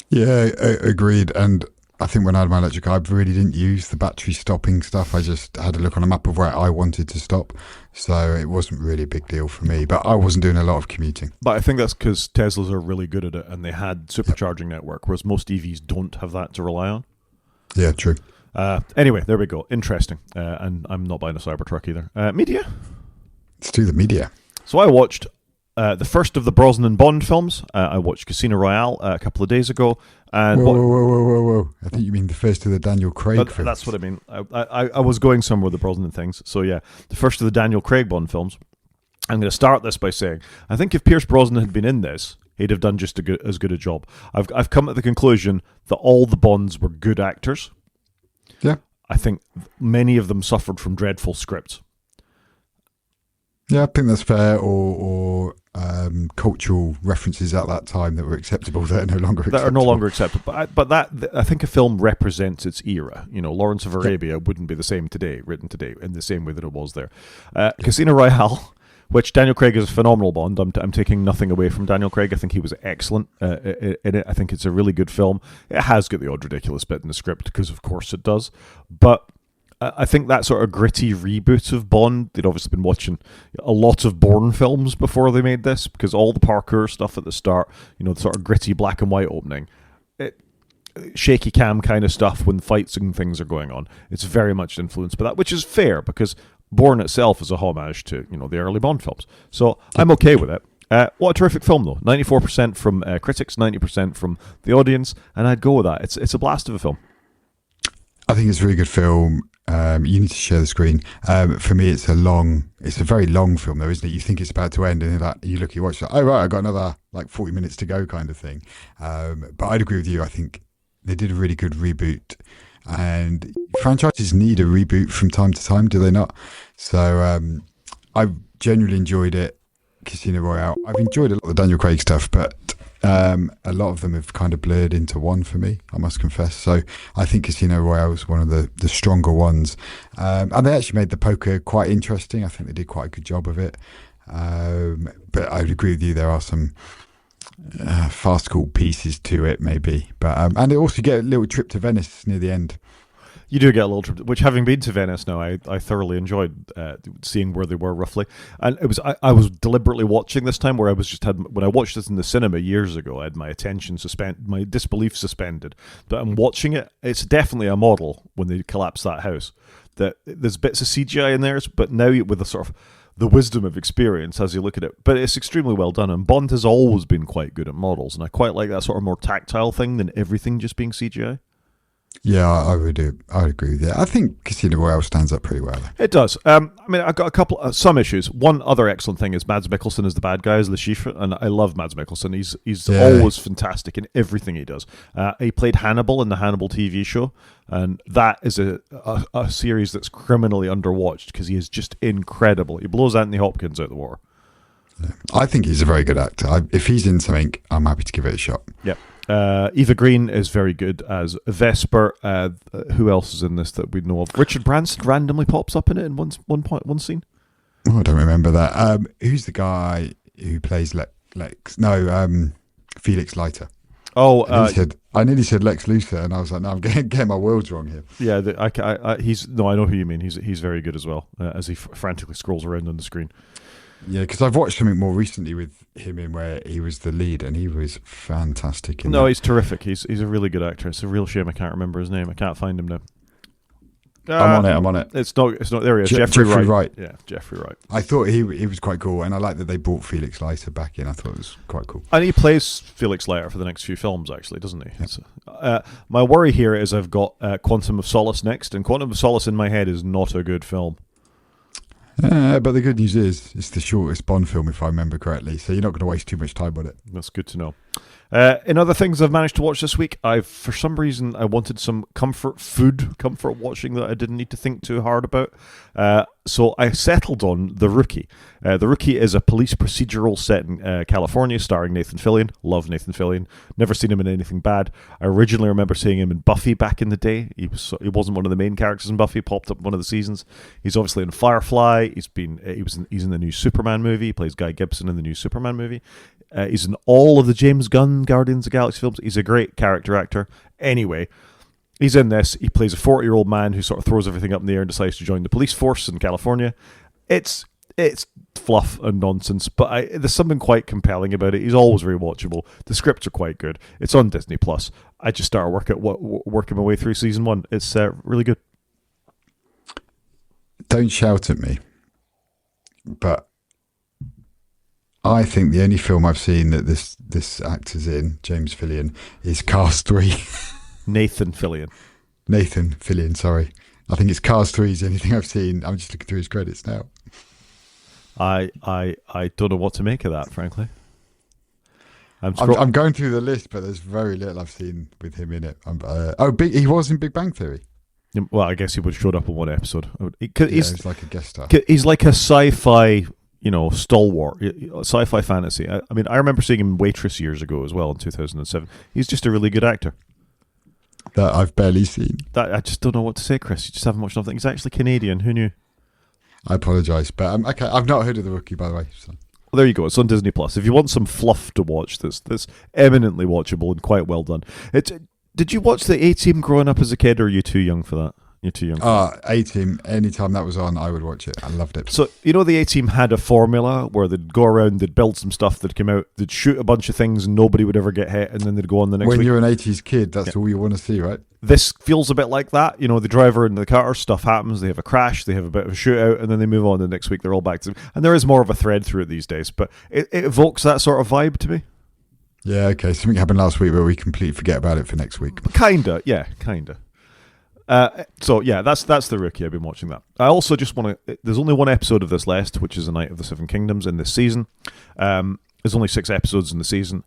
Yeah, agreed. And I think when I had my electric car, I really didn't use the battery stopping stuff. I just had a look on a map of where I wanted to stop. So it wasn't really a big deal for me. But I wasn't doing a lot of commuting. But I think that's because Teslas are really good at it, and they had supercharging network, whereas most EVs don't have that to rely on. Yeah, true. Anyway, there we go. Interesting. And I'm not buying a Cybertruck either. Media? Let's do the media. So I watched the first of the Brosnan Bond films. I watched Casino Royale a couple of days ago. And whoa. I think you mean the first of the Daniel Craig films. That's what I mean. I was going somewhere with the Brosnan things. So yeah, the first of the Daniel Craig Bond films. I'm going to start this by saying, I think if Pierce Brosnan had been in this, he'd have done just as good a job. I've come to the conclusion that all the Bonds were good actors. Yeah. I think many of them suffered from dreadful scripts. Yeah, I think that's fair, or cultural references at that time that were acceptable that are no longer acceptable. That are no longer acceptable. But I think a film represents its era. Lawrence of Arabia wouldn't be the same today, written today, in the same way that it was there. Casino Royale, which Daniel Craig is a phenomenal Bond. I'm taking nothing away from Daniel Craig. I think he was excellent in it. I think it's a really good film. It has got the odd ridiculous bit in the script, because of course it does. But I think that sort of gritty reboot of Bond, they'd obviously been watching a lot of Bourne films before they made this, because all the parkour stuff at the start, the sort of gritty black and white opening, shaky cam kind of stuff when fights and things are going on, it's very much influenced by that, which is fair, because Bourne itself is a homage to the early Bond films. So I'm okay with it. What a terrific film, though. 94% from critics, 90% from the audience, and I'd go with that. It's a blast of a film. I think it's a really good film. You need to share the screen. For me, it's a very long film, though, isn't it? You think it's about to end, and you look at your watch, oh right, I got another 40 minutes to go, kind of thing. But I'd agree with you. I think they did a really good reboot, and franchises need a reboot from time to time, do they not? So I genuinely enjoyed it. Casino Royale. I've enjoyed a lot of the Daniel Craig stuff, but a lot of them have kind of blurred into one for me, I must confess. So I think Casino Royale was one of the stronger ones. And they actually made the poker quite interesting. I think they did quite a good job of it. But I would agree with you, there are some farcical pieces to it, maybe. But and it also get a little trip to Venice near the end. You do get a little trip, which, having been to Venice now, I thoroughly enjoyed seeing where they were roughly. And it was I was deliberately watching this time, where when I watched this in the cinema years ago, I had my attention my disbelief suspended. But I'm watching it. It's definitely a model when they collapse that house. That there's bits of CGI in there, but now with the sort of the wisdom of experience as you look at it. But it's extremely well done, and Bond has always been quite good at models, and I quite like that sort of more tactile thing than everything just being CGI. Yeah, I would agree with that. I think Casino Royale stands up pretty well. It does. I mean, I've got some issues. One other excellent thing is Mads Mikkelsen as the bad guy, as Le Chiffre, and I love Mads Mikkelsen. He's always fantastic in everything he does. He played Hannibal in the Hannibal TV show, and that is a series that's criminally underwatched, because he is just incredible. He blows Anthony Hopkins out the water. Yeah. I think he's a very good actor. If he's in something, I'm happy to give it a shot. Yep. Eva Green is very good as Vesper. Who else is in this that we know of? Richard Branson randomly pops up in it in one scene. Oh, I don't remember that. Who's the guy who plays Lex? No, Felix Leiter. Oh, I nearly said Lex Luthor, and I was like, no, I'm getting my worlds wrong here. Yeah, I know who you mean. He's very good as well, as he frantically scrolls around on the screen. Yeah, because I've watched something more recently with him in where he was the lead, and he was fantastic. He's terrific. He's a really good actor. It's a real shame I can't remember his name. I can't find him now. I'm on it. It's not. There he is. Jeffrey Wright. Yeah, Jeffrey Wright. I thought he was quite cool, and I like that they brought Felix Leiter back in. I thought it was quite cool. And he plays Felix Leiter for the next few films, actually, doesn't he? Yep. My worry here is I've got Quantum of Solace next, and Quantum of Solace in my head is not a good film. But the good news is it's the shortest Bond film, if I remember correctly, so you're not going to waste too much time on it. That's good to know. In other things I've managed to watch this week, for some reason I wanted some comfort watching that I didn't need to think too hard about. So I settled on The Rookie. The Rookie is a police procedural set in California, starring Nathan Fillion. Love Nathan Fillion. Never seen him in anything bad. I originally remember seeing him in Buffy back in the day. He wasn't one of the main characters in Buffy. Popped up in one of the seasons. He's obviously in Firefly. He's in the new Superman movie. He plays Guy Gibson in the new Superman movie. He's in all of the James Gunn Guardians of the Galaxy films. He's a great character actor. Anyway, he's in this. He plays a 40-year-old man who sort of throws everything up in the air and decides to join the police force in California. It's fluff and nonsense, but there's something quite compelling about it. He's always rewatchable. The scripts are quite good. It's on Disney Plus. I just started working my way through season 1. It's really good. Don't shout at me, but I think the only film I've seen that this actor's in, James Fillion, is Cars 3. Nathan Fillion, sorry. I think it's Cars 3 is the only thing I've seen. I'm just looking through his credits now. I don't know what to make of that, frankly. I'm going through the list, but there's very little I've seen with him in it. He was in Big Bang Theory. Well, I guess he would have showed up in one episode. He's like a guest star. He's like a sci-fi... stalwart, sci-fi fantasy. I mean, I remember seeing him in Waitress years ago as well in 2007. He's just a really good actor. That I've barely seen. I just don't know what to say, Chris. You just haven't watched nothing. He's actually Canadian. Who knew? I apologise, but okay. I've not heard of The Rookie, by the way. So. Well, there you go. It's on Disney Plus. If you want some fluff to watch, that's eminently watchable and quite well done. Did you watch the A-Team growing up as a kid, or are you too young for that? You're too young. A-Team. Anytime that was on, I would watch it. I loved it. So, the A-Team had a formula where they'd go around, they'd build some stuff, they'd come out, they'd shoot a bunch of things and nobody would ever get hit, and then they'd go on the next week. When you're an 80s kid, that's all you want to see, right? This feels a bit like that. The driver and the car, stuff happens, they have a crash, they have a bit of a shootout, and then they move on the next week, they're all back to... And there is more of a thread through it these days, but it evokes that sort of vibe to me. Yeah, okay. Something happened last week, but we completely forget about it for next week. Kinda. So yeah, that's The Rookie. I've been watching that. I also just want to... There's only one episode of this left, which is The Night of the Seven Kingdoms in this season. There's only 6 episodes in the season.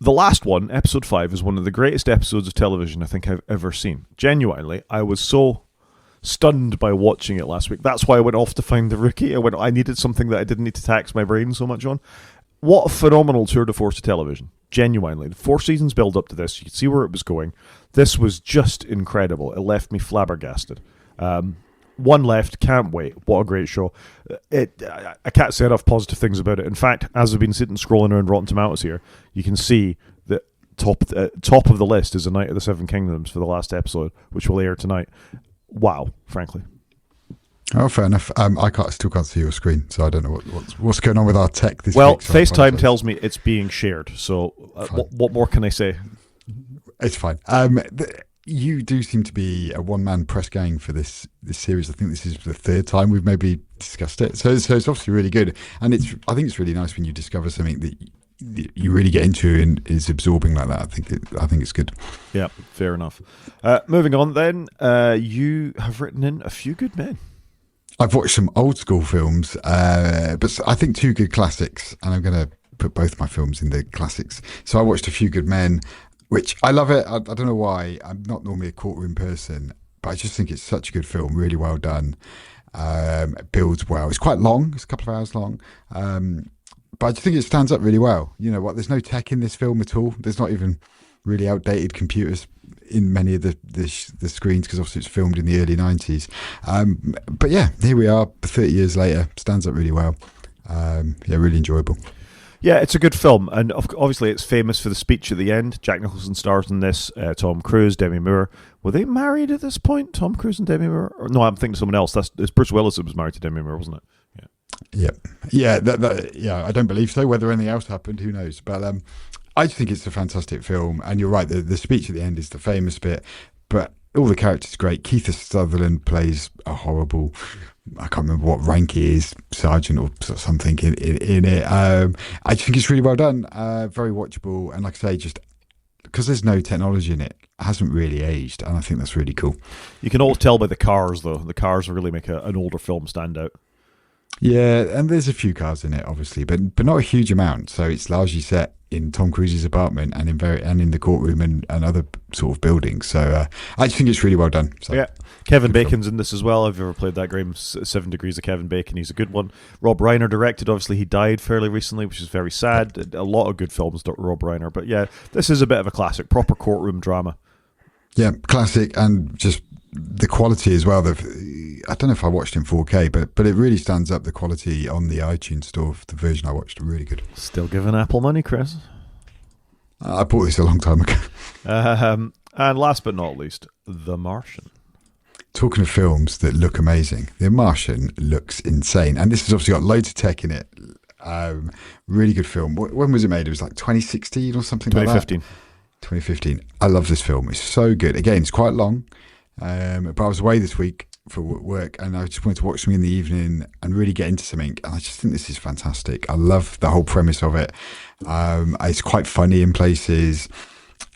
The last one, episode 5, is one of the greatest episodes of television I think I've ever seen. Genuinely, I was so stunned by watching it last week. That's why I went off to find The Rookie. I needed something that I didn't need to tax my brain so much on. What a phenomenal tour de force of television. Genuinely. The 4 seasons build up to this. You could see where it was going. This was just incredible. It left me flabbergasted. One left. Can't wait. What a great show. I can't say enough positive things about it. In fact, as I've been sitting scrolling around Rotten Tomatoes here, you can see that top of the list is A Night of the Seven Kingdoms for the last episode, which will air tonight. Wow, frankly. Oh, fair enough. Still can't see your screen, so I don't know what's going on with our tech this week. So FaceTime tells me it's being shared, so what more can I say? It's fine. You do seem to be a one-man press gang for this series. I think this is the 3rd time we've maybe discussed it. So it's obviously really good, and I think it's really nice when you discover something that you really get into and is absorbing like that. I think it's good. Yeah, fair enough. Moving on then, you have written in A Few Good Men. I've watched some old school films, but I think 2 good classics, and I'm going to put both my films in the classics. So I watched A Few Good Men, which I love it. I don't know why. I'm not normally a courtroom person, but I just think it's such a good film, really well done. It builds well. It's quite long. It's a couple of hours long. But I just think it stands up really well. You know what? There's no tech in this film at all. There's not even really outdated computers in many of the screens, because obviously it's filmed in the early 90s. But yeah, here we are 30 years later. Stands up really well. Really enjoyable. Yeah, it's a good film, and obviously it's famous for the speech at the end. Jack Nicholson stars in this. Tom Cruise, Demi Moore. Were they married at this point? Tom Cruise and Demi Moore? Or, no, I'm thinking someone else. It's Bruce Willis that was married to Demi Moore, wasn't it? Yeah. I don't believe so. Whether anything else happened, who knows? But I just think it's a fantastic film, and you're right. The speech at the end is the famous bit, but all the characters are great. Keith Sutherland plays a horrible, I can't remember what rank he is, sergeant or something in it. I just think it's really well done, very watchable, and like I say, just because there's no technology in it, hasn't really aged, and I think that's really cool. You can always tell by the cars, though. The cars really make an older film stand out. Yeah, and there's a few cars in it, obviously, but not a huge amount. So it's largely set in Tom Cruise's apartment and in the courtroom and other sort of buildings. So I just think it's really well done. So, yeah, Kevin Bacon's in this as well. Have you ever played that game, 7 Degrees of Kevin Bacon? He's a good one. Rob Reiner directed. Obviously, he died fairly recently, which is very sad. A lot of good films, Rob Reiner. But yeah, this is a bit of a classic, proper courtroom drama. Yeah, classic, and just the quality as well. I don't know if I watched in 4K, but it really stands up. The quality on the iTunes store, the version I watched, really good. Still giving Apple money, Chris. I bought this a long time ago. And last but not least, The Martian. Talking of films that look amazing, The Martian looks insane, and this has obviously got loads of tech in it. Really good film. When was it made? It was like 2016 or something like that. 2015. I love this film. It's so good. Again, it's quite long. But I was away this week for work, and I just wanted to watch something in the evening and really get into something. And I just think this is fantastic. I love the whole premise of it. It's quite funny in places.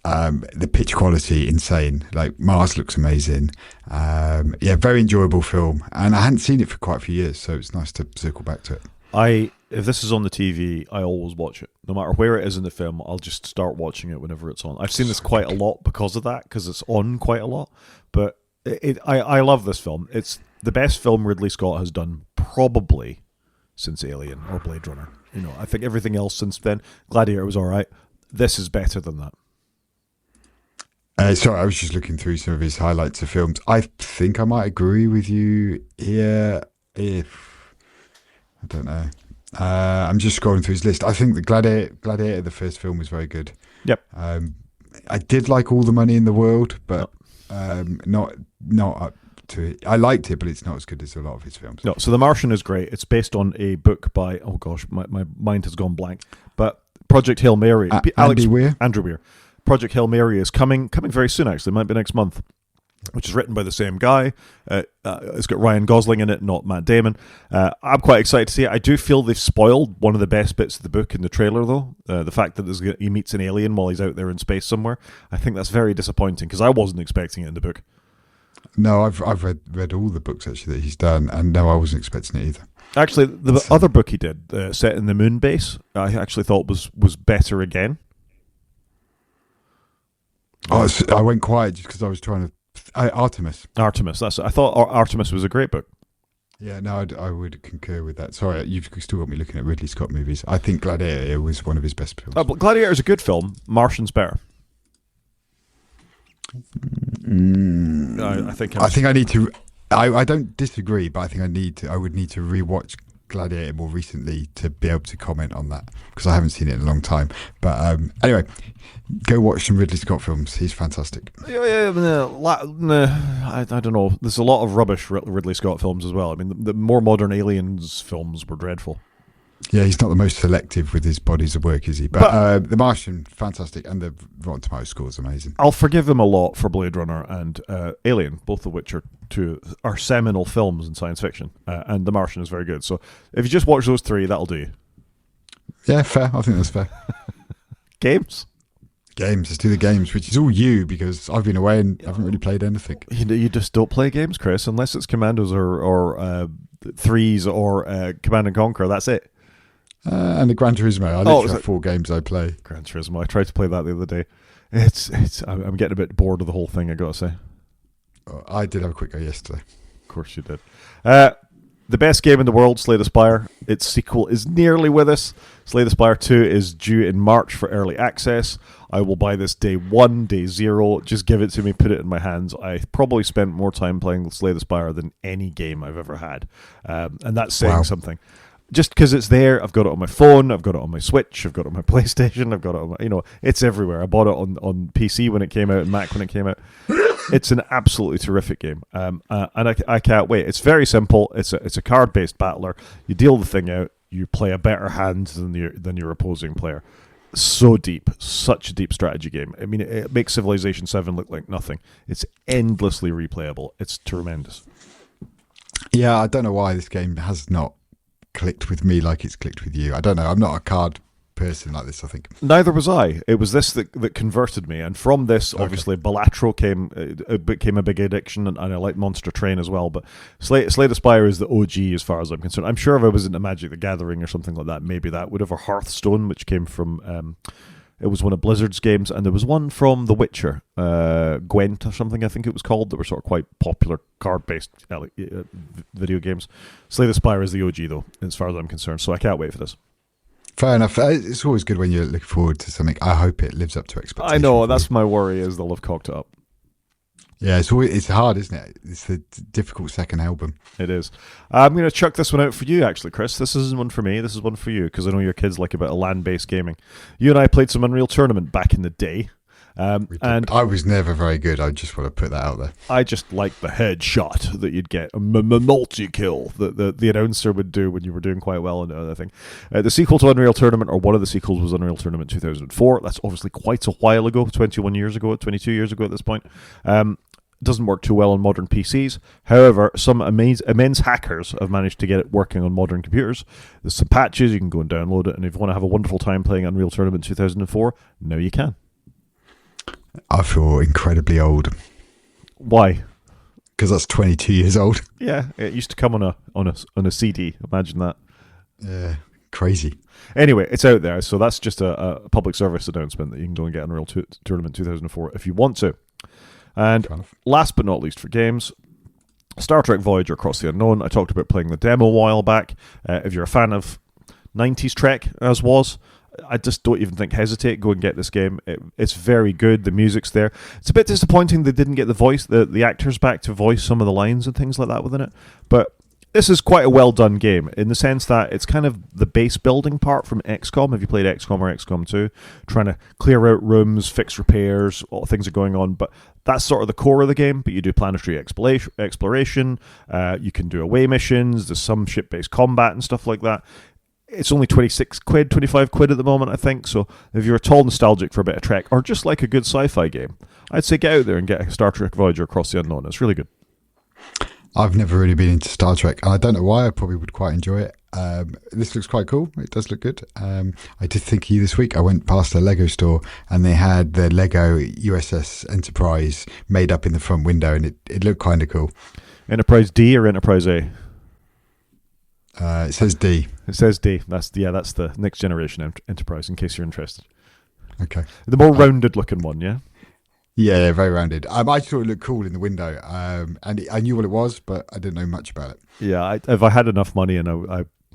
The pitch quality, insane. Like, Mars looks amazing. Very enjoyable film. And I hadn't seen it for quite a few years, so it's nice to circle back to it. If this is on the TV, I always watch it. No matter where it is in the film, I'll just start watching it whenever it's on. I've seen this quite a lot because of that, because it's on quite a lot. But I love this film. It's the best film Ridley Scott has done probably since Alien or Blade Runner. You know, I think everything else since then, Gladiator was all right. This is better than that. Sorry, I was just looking through some of his highlights of films. I think I might agree with you here. I don't know. I'm just scrolling through his list. I think the Gladiator, the first film, was very good. Yep. I did like All the Money in the World, but not up to it. I liked it, but it's not as good as a lot of his films. No, so The Martian is great. It's based on a book by, oh gosh, my mind has gone blank. But Project Hail Mary. Andrew Weir. Project Hail Mary is coming very soon, actually. It might be next month. Which is written by the same guy. It's got Ryan Gosling in it, not Matt Damon. I'm quite excited to see it. I do feel they've spoiled one of the best bits of the book in the trailer, though. The fact that he meets an alien while he's out there in space somewhere. I think that's very disappointing, because I wasn't expecting it in the book. No, I've read all the books, actually, that he's done, and no, I wasn't expecting it either. Actually, the other book he did, set in the moon base, I actually thought was better again. I went quiet just because I was trying to... Artemis, that's it. I thought Artemis was a great book. Yeah, no, I would concur with that. Sorry, you've still got me looking at Ridley Scott movies. I think Gladiator was one of his best films. But Gladiator is a good film. Martian's better. I think I need to... I don't disagree, but I think I would need to rewatch Gladiator more recently to be able to comment on that, because I haven't seen it in a long time. But anyway, go watch some Ridley Scott films. He's fantastic. I don't know. There's a lot of rubbish Ridley Scott films as well. I mean, the more modern Aliens films were dreadful. Yeah, he's not the most selective with his bodies of work, is he? But The Martian, fantastic, and the Rotten Tomatoes score is amazing. I'll forgive him a lot for Blade Runner and Alien, both of which are seminal films in science fiction, and The Martian is very good. So if you just watch those three, that'll do you. Yeah, fair. I think that's fair. Games. Let's do the games, which is all you, because I've been away and haven't really played anything. You just don't play games, Chris, unless it's Commandos or Threes or Command and Conquer. That's it. And the Gran Turismo. I literally have 4 games I play. Gran Turismo. I tried to play that the other day. I'm getting a bit bored of the whole thing, I gotta say. I did have a quick go yesterday. Of course you did. The best game in the world, Slay the Spire. Its sequel is nearly with us. Slay the Spire 2 is due in March for early access. I will buy this day 1, day 0. Just give it to me, put it in my hands. I probably spent more time playing Slay the Spire than any game I've ever had. And that's saying something. just because it's there, I've got it on my phone, I've got it on my Switch, I've got it on my PlayStation, I've got it on my, it's everywhere. I bought it on PC when it came out and Mac when it came out. It's an absolutely terrific game, and I can't wait. It's very simple. It's a card-based battler. You deal the thing out. You play a better hand than your opposing player. So deep, such a deep strategy game. I mean, it makes Civilization 7 look like nothing. It's endlessly replayable. It's tremendous. Yeah, I don't know why this game has not clicked with me like it's clicked with you. I don't know. I'm not a card person like this, I think. Neither was I. It was this that converted me, and from this, obviously, Balatro became a big addiction, and I like Monster Train as well. But Slay the Spire is the OG as far as I'm concerned. I'm sure if I was into Magic the Gathering or something like that, maybe that would have. Or Hearthstone, which came from it was one of Blizzard's games, and there was one from The Witcher, Gwent or something I think it was called, that were sort of quite popular card-based video games. Slay the Spire is the OG though, as far as I'm concerned. So I can't wait for this. Fair enough. It's always good when you're looking forward to something. I hope it lives up to expectations. I know, that's my worry, is they'll have cocked it up. Yeah, it's hard, isn't it? It's the difficult second album. It is. I'm going to chuck this one out for you, actually, Chris. This isn't one for me. This is one for you, because I know your kids like a bit of land-based gaming. You and I played some Unreal Tournament back in the day. And I was never very good. I just want to put that out there. I just liked the headshot that you'd get, a multi-kill that the announcer would do when you were doing quite well and other thing. The sequel to Unreal Tournament, or one of the sequels, was Unreal Tournament 2004. That's obviously quite a while ago, 22 years ago at this point. Doesn't work too well on modern PCs. However, some immense hackers have managed to get it working on modern computers. There's some patches, you can go and download it, and if you want to have a wonderful time playing Unreal Tournament 2004, now you can. I feel incredibly old. Why? Because that's 22 years old. Yeah, it used to come on a CD. Imagine that. Yeah, crazy. Anyway, it's out there, so that's just a public service announcement that you can go and get Unreal Tournament 2004 if you want to. And last but not least for games, Star Trek Voyager Across the Unknown. I talked about playing the demo a while back. If you're a fan of 90s Trek, as was, I just don't even hesitate. Go and get this game. It's very good. The music's there. It's a bit disappointing they didn't get the actors back to voice some of the lines and things like that within it. But this is quite a well done game in the sense that it's kind of the base building part from XCOM. Have you played XCOM or XCOM 2? Trying to clear out rooms, fix repairs, all things are going on. But that's sort of the core of the game. But you do planetary exploration. You can do away missions. There's some ship-based combat and stuff like that. It's only 26 quid, 25 quid at the moment, I think. So if you're at all nostalgic for a bit of Trek, or just like a good sci-fi game, I'd say get out there and get Star Trek Voyager Across the Unknown. It's really good. I've never really been into Star Trek, and I don't know why. I probably would quite enjoy it. This looks quite cool. It does look good. I did think this week I went past a Lego store, and they had the Lego USS Enterprise made up in the front window, and it looked kind of cool. Enterprise D or Enterprise A? It says D. It says D. That's the next generation Enterprise, in case you're interested. Okay. The more rounded looking one, yeah? Yeah, very rounded. I thought it looked cool in the window, and I knew what it was, but I didn't know much about it. Yeah, if I had enough money, and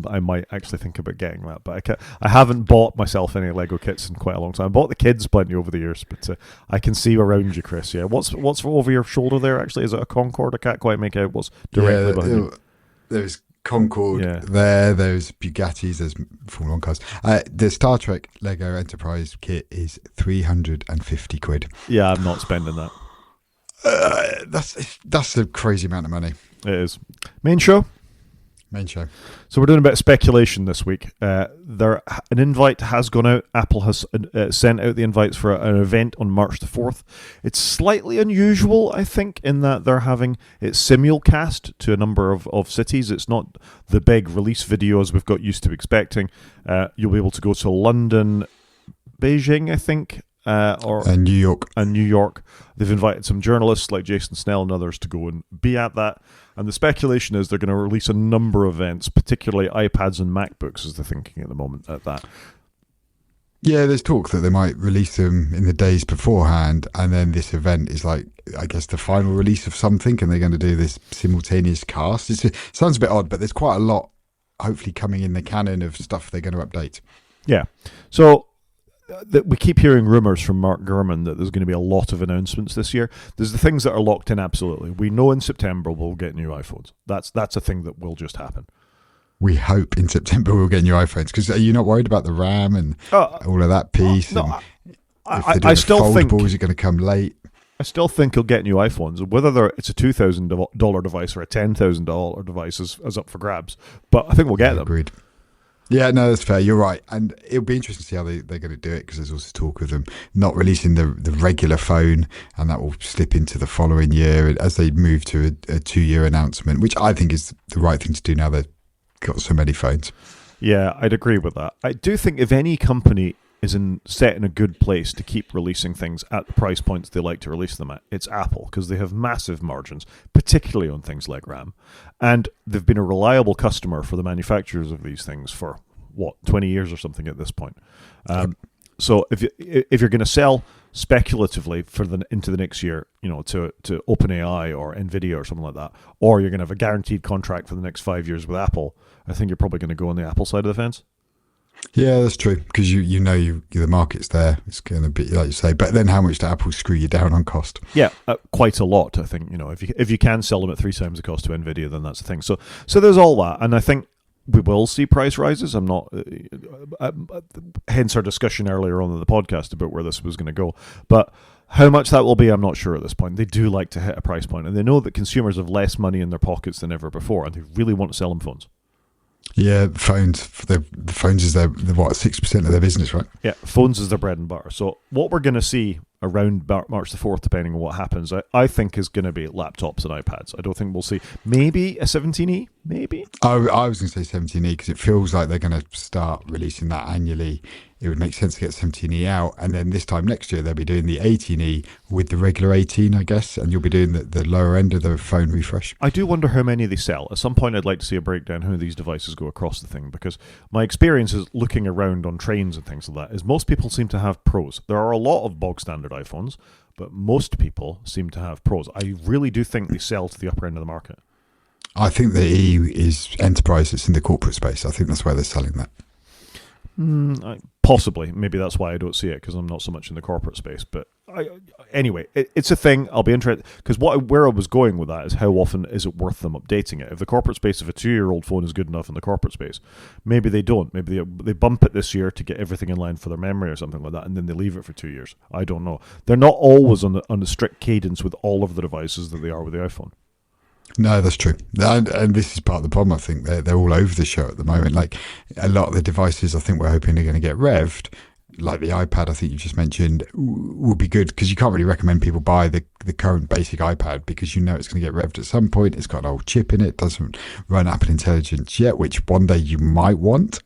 I might actually think about getting that, but I haven't bought myself any Lego kits in quite a long time. I bought the kids plenty over the years, but I can see around you, Chris. Yeah, what's over your shoulder there? Actually, is it a Concorde? I can't quite make out what's directly behind you. There's Concorde there's Bugattis, there's Formula 1 cars. The Star Trek Lego Enterprise kit is 350 quid. Yeah, I'm not spending that. That's a crazy amount of money. It is. Main show. So we're doing a bit of speculation this week. An invite has gone out. Apple has sent out the invites for an event on March the 4th. It's slightly unusual, I think, in that they're having it simulcast to a number of cities. It's not the big release video as we've got used to expecting. You'll be able to go to London, Beijing, I think, and New York. They've invited some journalists like Jason Snell and others to go and be at that. And the speculation is they're going to release a number of events, particularly iPads and MacBooks, as they're thinking at the moment at that. Yeah, there's talk that they might release them in the days beforehand, and then this event is like, I guess, the final release of something, and they're going to do this simultaneous cast. It sounds a bit odd, but there's quite a lot, hopefully, coming in the canon of stuff they're going to update. Yeah. So we keep hearing rumours from Mark Gurman that there's going to be a lot of announcements this year. There's the things that are locked in, absolutely. We know in September we'll get new iPhones. That's a thing that will just happen. we hope in September we'll get new iPhones. Because are you not worried about the RAM and all of that piece? No, and if they're I still think is it going to come late? I still think he'll get new iPhones. Whether it's a $2,000 device or a $10,000 device is up for grabs. But I think we'll get them. Agreed. Yeah, no, that's fair. You're right. And it'll be interesting to see how they're going to do it, because there's also talk of them not releasing the regular phone, and that will slip into the following year as they move to a 2-year announcement, which I think is the right thing to do now they've got so many phones. Yeah, I'd agree with that. I do think if any company is set in a good place to keep releasing things at the price points they like to release them at, it's Apple, because they have massive margins, particularly on things like RAM. And they've been a reliable customer for the manufacturers of these things for, 20 years or something at this point. So if you're going to sell speculatively into the next year, to OpenAI or Nvidia or something like that, or you're going to have a guaranteed contract for the next 5 years with Apple, I think you're probably going to go on the Apple side of the fence. Yeah, that's true, because the market's there. It's going to be like you say, but then how much do Apple screw you down on cost? Yeah, quite a lot. I think if you can sell them at 3 times the cost to Nvidia, then that's the thing. So there's all that, and I think we will see price rises. I'm not, hence our discussion earlier on in the podcast about where this was going to go. But how much that will be, I'm not sure at this point. They do like to hit a price point, and they know that consumers have less money in their pockets than ever before, and they really want to sell them phones. Yeah, phones. The phones is their 6% of their business, right? Yeah, phones is their bread and butter. So what we're going to see around March the 4th, depending on what happens, I think is going to be laptops and iPads. I don't think we'll see maybe a 17E, maybe. I was going to say 17E because it feels like they're going to start releasing that annually. It would make sense to get 17E out, and then this time next year they'll be doing the 18E with the regular 18, I guess, and you'll be doing the lower end of the phone refresh. I do wonder how many they sell. At some point I'd like to see a breakdown how these devices go across the thing, because my experience is looking around on trains and things like that is most people seem to have Pros. There are a lot of bog standard iPhones, but most people seem to have Pros. I really do think they sell to the upper end of the market. I think the E is enterprise. It's in the corporate space. I think that's where they're selling that. Possibly. Maybe that's why I don't see it, because I'm not so much in the corporate space. But anyway, it's a thing. I'll be interested, because where I was going with that is how often is it worth them updating it? If the corporate space, if a 2-year-old phone is good enough in the corporate space, maybe they don't. Maybe they bump it this year to get everything in line for their memory or something like that, and then they leave it for 2 years. I don't know. They're not always on a strict cadence with all of the devices that they are with the iPhone. No, that's true. And this is part of the problem, I think. They're all over the show at the moment. Like, a lot of the devices I think we're hoping are going to get revved, like the iPad I think you just mentioned, will be good, because you can't really recommend people buy the current basic iPad, because it's going to get revved at some point. It's got an old chip in it. Doesn't run Apple Intelligence yet, which one day you might want.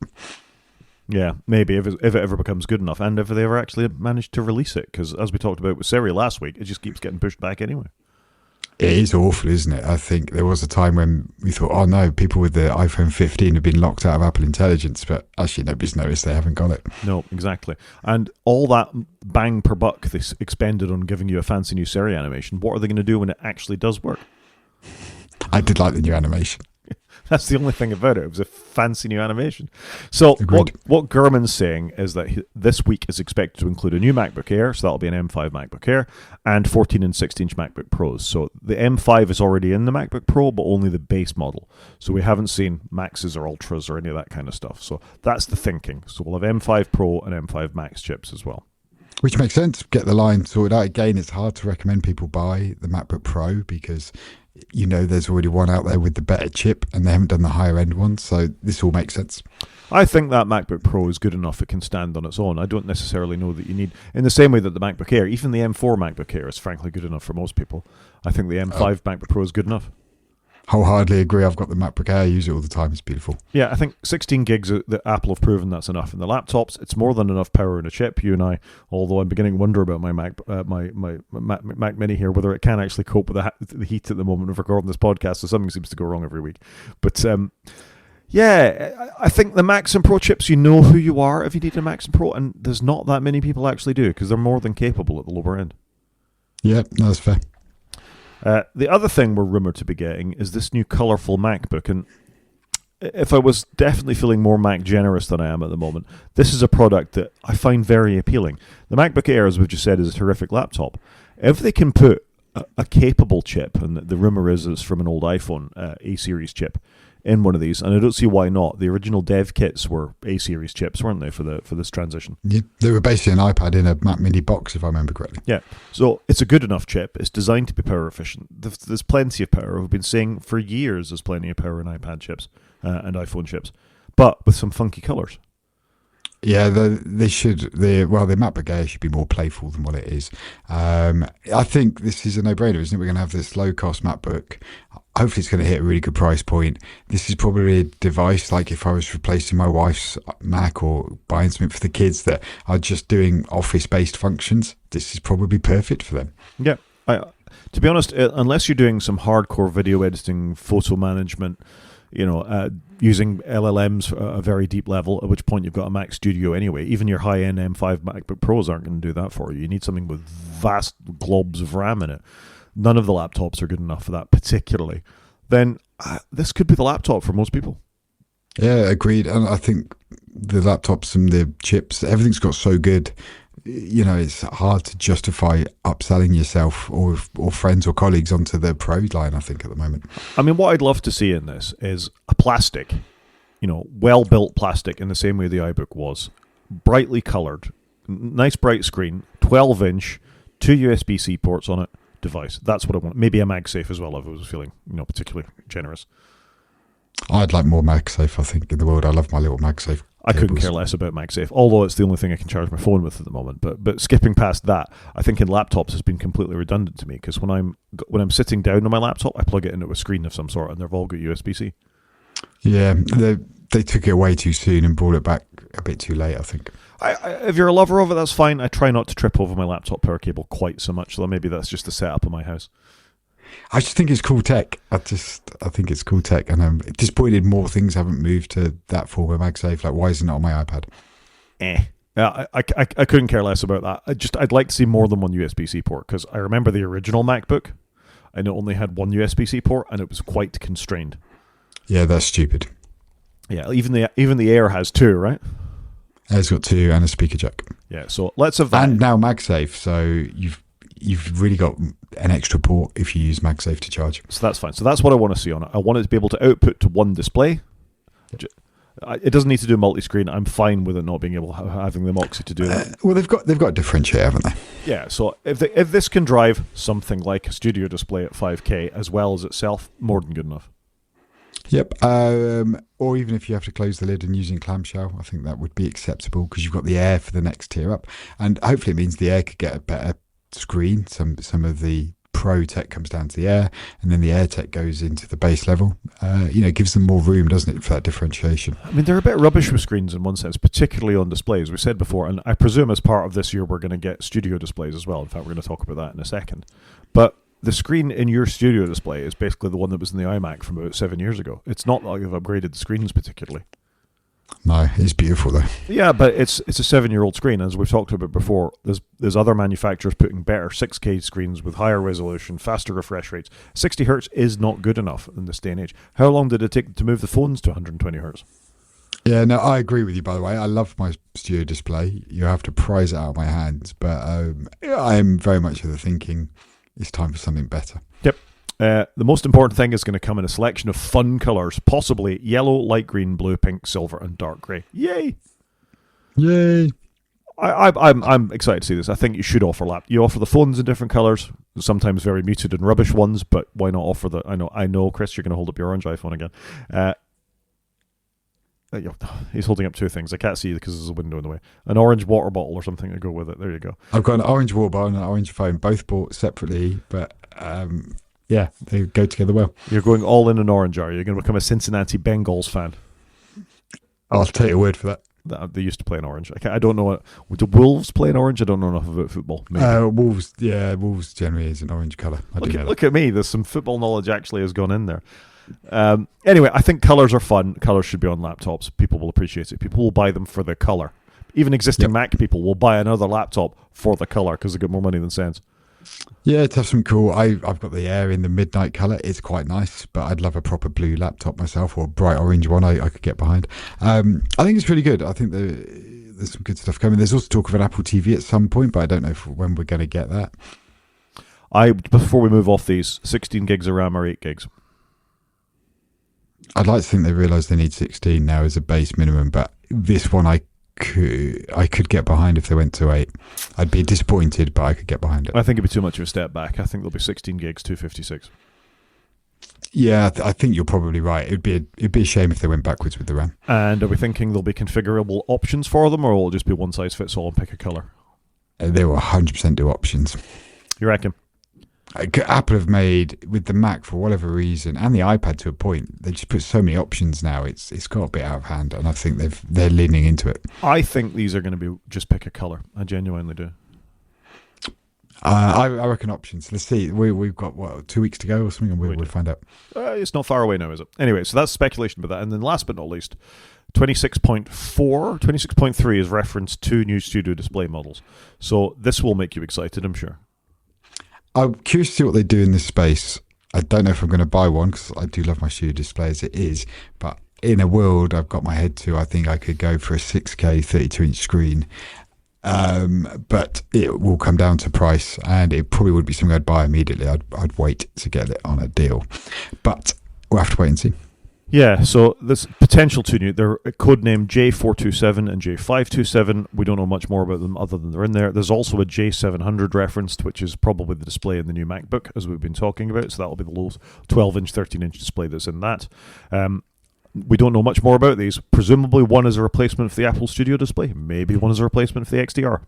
Yeah, maybe if it ever becomes good enough, and if they ever actually manage to release it, because as we talked about with Siri last week, it just keeps getting pushed back anyway. It is awful, isn't it? I think there was a time when we thought, oh no, people with the iPhone 15 have been locked out of Apple Intelligence, but actually nobody's noticed they haven't got it. No, exactly. And all that bang per buck they expended on giving you a fancy new Siri animation, what are they going to do when it actually does work? I did like the new animation. That's the only thing about it. It was a fancy new animation. So what Gurman's saying is that this week is expected to include a new MacBook Air, so that'll be an M5 MacBook Air, and 14 and 16-inch MacBook Pros. So the M5 is already in the MacBook Pro, but only the base model. So we haven't seen Maxes or Ultras or any of that kind of stuff. So that's the thinking. So we'll have M5 Pro and M5 Max chips as well. Which makes sense. Get the line sorted out. Again, it's hard to recommend people buy the MacBook Pro because there's already one out there with the better chip and they haven't done the higher end one, so this all makes sense. I think that MacBook Pro is good enough it can stand on its own. I don't necessarily know that you need, in the same way that the MacBook Air, even the M4 MacBook Air is frankly good enough for most people. I think the M5 MacBook Pro is good enough. Wholeheartedly agree. I've got the MacBook Air. I use it all the time. It's beautiful. Yeah, I think 16 gigs that Apple have proven that's enough. In the laptops, it's more than enough power in a chip. You and I, although I'm beginning to wonder about my Mac Mini here, whether it can actually cope with the heat at the moment of recording this podcast. So something seems to go wrong every week. But yeah, I think the Max and Pro chips, you know who you are if you need a Max and Pro, and there's not that many people actually do because they're more than capable at the lower end. Yeah, no, that's fair. The other thing we're rumoured to be getting is this new colourful MacBook, and if I was definitely feeling more Mac generous than I am at the moment, this is a product that I find very appealing. The MacBook Air, as we've just said, is a terrific laptop. If they can put a capable chip, and the rumour is it's from an old iPhone, A-series chip, in one of these, and I don't see why not. The original dev kits were A-series chips, weren't they, for this transition? Yeah, they were basically an iPad in a Mac Mini box, if I remember correctly. Yeah, so it's a good enough chip. It's designed to be power efficient. There's plenty of power. We've been saying for years there's plenty of power in iPad chips and iPhone chips, but with some funky colours. Yeah, they should. The MacBook Air should be more playful than what it is. I think this is a no-brainer, isn't it? We're going to have this low-cost MacBook. Hopefully, it's going to hit a really good price point. This is probably a device like if I was replacing my wife's Mac or buying something for the kids that are just doing office-based functions. This is probably perfect for them. Yeah, to be honest, unless you're doing some hardcore video editing, photo management, using LLMs at a very deep level, at which point you've got a Mac Studio anyway. Even your high-end M5 MacBook Pros aren't going to do that for you. You need something with vast globs of RAM in it. None of the laptops are good enough for that particularly. Then this could be the laptop for most people. Yeah, agreed. And I think the laptops and the chips, everything's got so good. It's hard to justify upselling yourself or friends or colleagues onto the Pro line, I think, at the moment. I mean, what I'd love to see in this is a plastic, well-built plastic in the same way the iBook was, brightly coloured, nice bright screen, 12-inch, 2 USB-C ports on it, device. That's what I want. Maybe a MagSafe as well if I was feeling, particularly generous. I'd like more MagSafe, I think, in the world. I love my little MagSafe. I couldn't care less about MagSafe, although it's the only thing I can charge my phone with at the moment. But skipping past that, I think in laptops has been completely redundant to me because when I'm sitting down on my laptop, I plug it into a screen of some sort, and they've all got USB-C. Yeah, they took it away too soon and brought it back a bit too late, I think. If you're a lover of it, that's fine. I try not to trip over my laptop power cable quite so much, though maybe that's just the setup of my house. I just think it's cool tech. I think it's cool tech, and I'm disappointed more things haven't moved to that form of MagSafe. Like, why isn't it on my iPad? Yeah, I couldn't care less about that. I'd like to see more than one USB-C port because I remember the original MacBook, and it only had one USB-C port, and it was quite constrained. Yeah, that's stupid. Yeah, even the Air has two, right? It's got two and a speaker jack. Yeah, so let's have that. And now MagSafe, so you've really got an extra port if you use MagSafe to charge. So that's fine. So that's what I want to see on it. I want it to be able to output to one display. It doesn't need to do multi-screen. I'm fine with it not being able having the Moxie to do that. Well, they've got to differentiate, haven't they? Yeah. So if this can drive something like a studio display at 5K as well as itself, more than good enough. Yep. Or even if you have to close the lid and using clamshell, I think that would be acceptable because you've got the Air for the next tier up, and hopefully it means the Air could get a better screen. Some of the Pro tech comes down to the Air, and then the Air tech goes into the base level. It gives them more room, doesn't it, for that differentiation? I mean, they're a bit rubbish with screens in one sense, particularly on displays. We said before, and I presume as part of this year we're going to get studio displays as well. In fact, we're going to talk about that in a second. But the screen in your studio display is basically the one that was in the iMac from about 7 years ago. It's not like they've upgraded the screens particularly. No, it's beautiful though. Yeah, but it's a 7-year-old screen, as we've talked about before. There's other manufacturers putting better 6K screens with higher resolution, faster refresh rates. 60 hertz is not good enough in this day and age. How long did it take to move the phones to 120 hertz? Yeah, no, I agree with you, by the way. I love my studio display. You have to prize it out of my hands, but I am very much of the thinking it's time for something better. Yep. The most important thing is going to come in a selection of fun colours, possibly yellow, light green, blue, pink, silver, and dark grey. Yay! Yay! I'm excited to see this. I think you should offer You offer the phones in different colours, sometimes very muted and rubbish ones, but why not offer the... I know, Chris, you're going to hold up your orange iPhone again. He's holding up two things. I can't see you because there's a window in the way. An orange water bottle or something to go with it. There you go. I've got an orange water bottle and an orange phone, both bought separately, but yeah, they go together well. You're going all in an orange, are you? You're going to become a Cincinnati Bengals fan. I'll take your word for that. They used to play in orange. I don't know. Do Wolves play in orange? I don't know enough about football. Wolves generally is an orange colour. Look at me. There's some football knowledge actually has gone in there. Anyway, I think colours are fun. Colours should be on laptops. People will appreciate it. People will buy them for the colour. Even existing Mac people will buy another laptop for the colour because they get more money than sense. Yeah, to have some cool. I've got the Air in the midnight colour. It's quite nice, but I'd love a proper blue laptop myself or a bright orange one I could get behind. I think it's really good. I think there's some good stuff coming. There's also talk of an Apple TV at some point, but I don't know when we're going to get that. Before we move off these, 16 gigs of RAM or 8 gigs? I'd like to think they realise they need 16 now as a base minimum, but this one I could get behind if they went to 8. I'd be disappointed, but I could get behind it. I think it'd be too much of a step back. I think there'll be 16 gigs, 256. Yeah, I think you're probably right. It'd be a shame if they went backwards with the RAM. And are we thinking there'll be configurable options for them, or will it just be one size fits all and pick a colour? They will 100% do options. You reckon? Apple have made, with the Mac for whatever reason, and the iPad to a point, they just put so many options now. It's got a bit out of hand, and I think they're leaning into it. I think these are going to be just pick a colour. I genuinely do. I reckon options. Let's see. We've got, 2 weeks to go or something, and we'll find out. It's not far away now, is it? Anyway, so that's speculation about that. And then last but not least, 26.3 is referenced to new Studio Display models. So this will make you excited, I'm sure. I'm curious to see what they do in this space. I don't know if I'm going to buy one because I do love my Studio Display as it is. But in a world I've got my head to, I think I could go for a 6K 32-inch screen. But it will come down to price, and it probably would be something I'd buy immediately. I'd wait to get it on a deal. But we'll have to wait and see. Yeah, so there's potential two new. They're codenamed J427 and J527. We don't know much more about them other than they're in there. There's also a J700 referenced, which is probably the display in the new MacBook, as we've been talking about. So that'll be the low 12-inch, 13-inch display that's in that. We don't know much more about these. Presumably one is a replacement for the Apple Studio Display. Maybe one is a replacement for the XDR.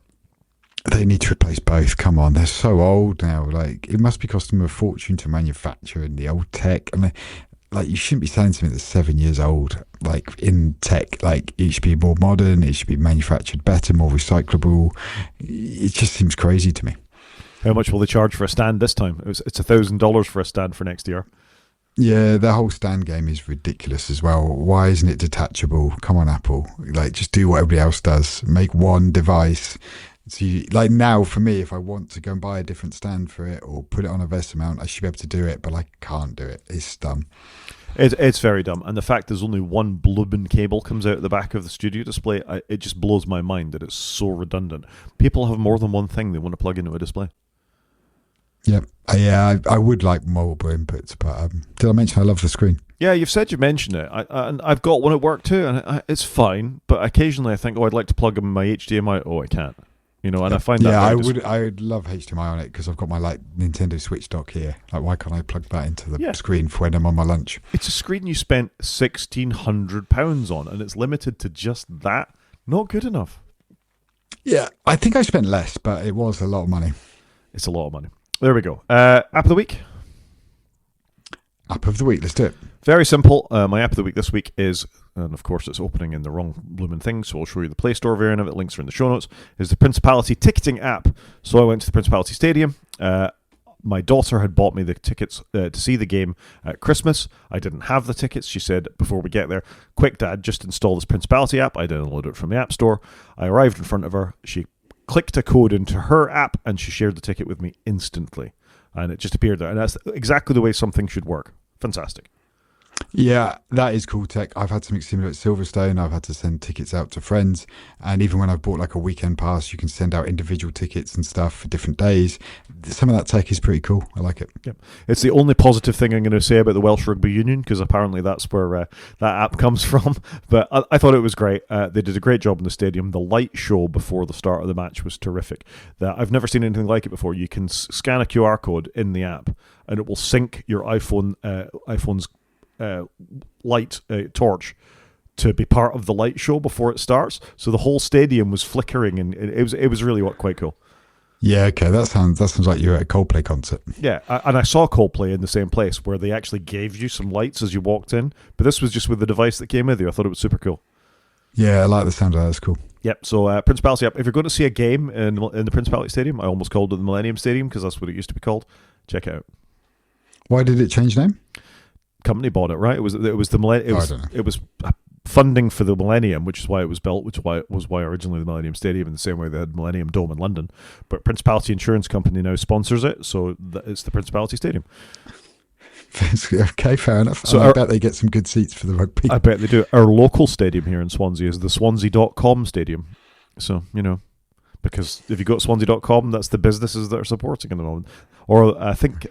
They need to replace both. Come on, they're so old now. Like, it must be costing them a fortune to manufacture in the old tech. I mean, like, you shouldn't be selling something that's 7 years old. Like, in tech, like, it should be more modern. It should be manufactured better, more recyclable. It just seems crazy to me. How much will they charge for a stand this time? It's $1,000 for a stand for an XDR. Yeah, the whole stand game is ridiculous as well. Why isn't it detachable? Come on, Apple. Like, just do what everybody else does. Make one device. So like now, for me, if I want to go and buy a different stand for it or put it on a vest mount, I should be able to do it, but I can't do it. It's dumb. It's very dumb. And the fact there's only one blooming cable comes out the back of the Studio Display, it just blows my mind that it's so redundant. People have more than one thing they want to plug into a display. Yeah, I would like mobile inputs, but did I mention I love the screen? Yeah, you've said you mentioned it. And I've got one at work too, and it's fine. But occasionally I think, I'd like to plug in my HDMI. Oh, I can't. And I find that. Yeah, I would love HDMI on it because I've got my Nintendo Switch dock here. Like, why can't I plug that into the screen for when I'm on my lunch? It's a screen you spent £1,600 on, and it's limited to just that. Not good enough. Yeah, I think I spent less, but it was a lot of money. It's a lot of money. There we go. App of the week. App of the week. Let's do it. Very simple. My app of the week this week is, and of course it's opening in the wrong blooming thing, so I'll show you the Play Store variant of it. Links are in the show notes. Is the Principality ticketing app. So I went to the Principality Stadium. My daughter had bought me the tickets to see the game at Christmas. I didn't have the tickets. She said, before we get there, quick, Dad, just install this Principality app. I downloaded it from the App Store. I arrived in front of her. She clicked a code into her app, and she shared the ticket with me instantly. And it just appeared there. And that's exactly the way something should work. Fantastic. Yeah, that is cool tech. I've had something similar at Silverstone. I've had to send tickets out to friends. And even when I've bought like a weekend pass, you can send out individual tickets and stuff for different days. Some of that tech is pretty cool. I like it. Yep. It's the only positive thing I'm going to say about the Welsh Rugby Union, because apparently that's where that app comes from. But I thought it was great. They did a great job in the stadium. The light show before the start of the match was terrific. I've never seen anything like it before. You can scan a QR code in the app, and it will sync your iPhone's light torch to be part of the light show before it starts. So the whole stadium was flickering, and it was really quite cool. Yeah, okay, that sounds like you're at a Coldplay concert. Yeah, and I saw Coldplay in the same place where they actually gave you some lights as you walked in, but this was just with the device that came with you. I thought it was super cool. Yeah, I like the sound of that. That's cool. Yep, so Principality app. If you're going to see a game in the Principality Stadium, I almost called it the Millennium Stadium because that's what it used to be called. Check it out. Why did it change name? Company bought it, right? It was the Millennium. It was funding for the Millennium, which is why it was built, which was why originally the Millennium Stadium, in the same way they had Millennium Dome in London. But Principality Insurance Company now sponsors it, so it's the Principality Stadium. Okay, fair enough. So I bet they get some good seats for the rugby. I bet they do. Our local stadium here in Swansea is the Swansea.com stadium. So, because if you go to Swansea.com, that's the businesses that are supporting at the moment. Or I think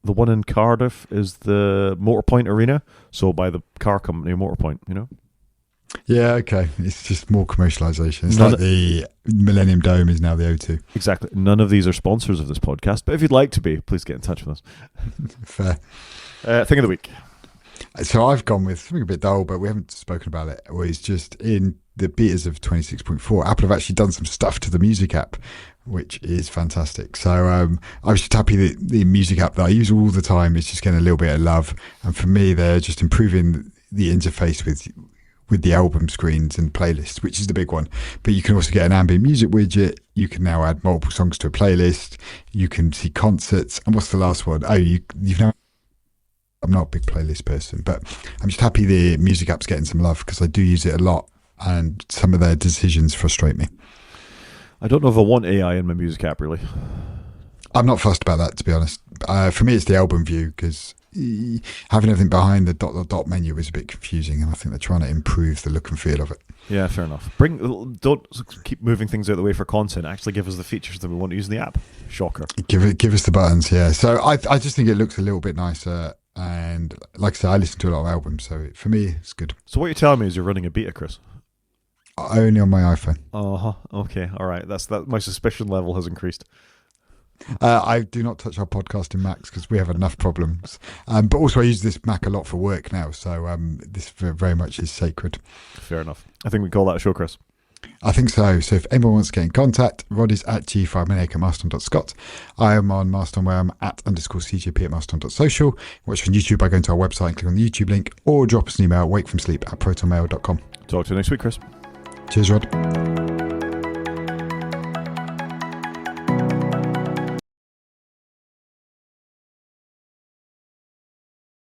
The one in Cardiff is the Motorpoint Arena, so by the car company Motorpoint, Yeah, okay. It's just more commercialisation. It's like the Millennium Dome is now the O2. Exactly. None of these are sponsors of this podcast, but if you'd like to be, please get in touch with us. Fair. Thing of the week. So I've gone with something a bit dull, but we haven't spoken about it. It's just in the betas of 26.4, Apple have actually done some stuff to the music app, which is fantastic. So I was just happy that the music app that I use all the time is just getting a little bit of love. And for me, they're just improving the interface with the album screens and playlists, which is the big one. But you can also get an ambient music widget. You can now add multiple songs to a playlist. You can see concerts. And what's the last one? Oh, you've now... I'm not a big playlist person, but I'm just happy the music app's getting some love because I do use it a lot and some of their decisions frustrate me. I don't know if I want AI in my music app, really. I'm not fussed about that, to be honest. For me, it's the album view because having everything behind the ... menu is a bit confusing, and I think they're trying to improve the look and feel of it. Yeah, fair enough. Don't keep moving things out of the way for content. Actually give us the features that we want to use in the app. Shocker. Give us the buttons, yeah. So I just think it looks a little bit nicer. And like I said, I listen to a lot of albums, so for me, it's good. So what you're telling me is you're running a beta, Chris? Only on my iPhone. Okay. All right. That. My suspicion level has increased. I do not touch our podcasting Macs because we have enough problems. But also, I use this Mac a lot for work now, so this very much is sacred. Fair enough. I think we call that a show, Chris. I think so. So if anyone wants to get in contact, Rod is at g5minake@mastodon.scot. I am on Mastodon where I'm at _CJP at mastodon.social. Watch on YouTube by going to our website and click on the YouTube link, or drop us an email, wakefromsleep@protonmail.com. Talk to you next week, Chris. Cheers, Rod.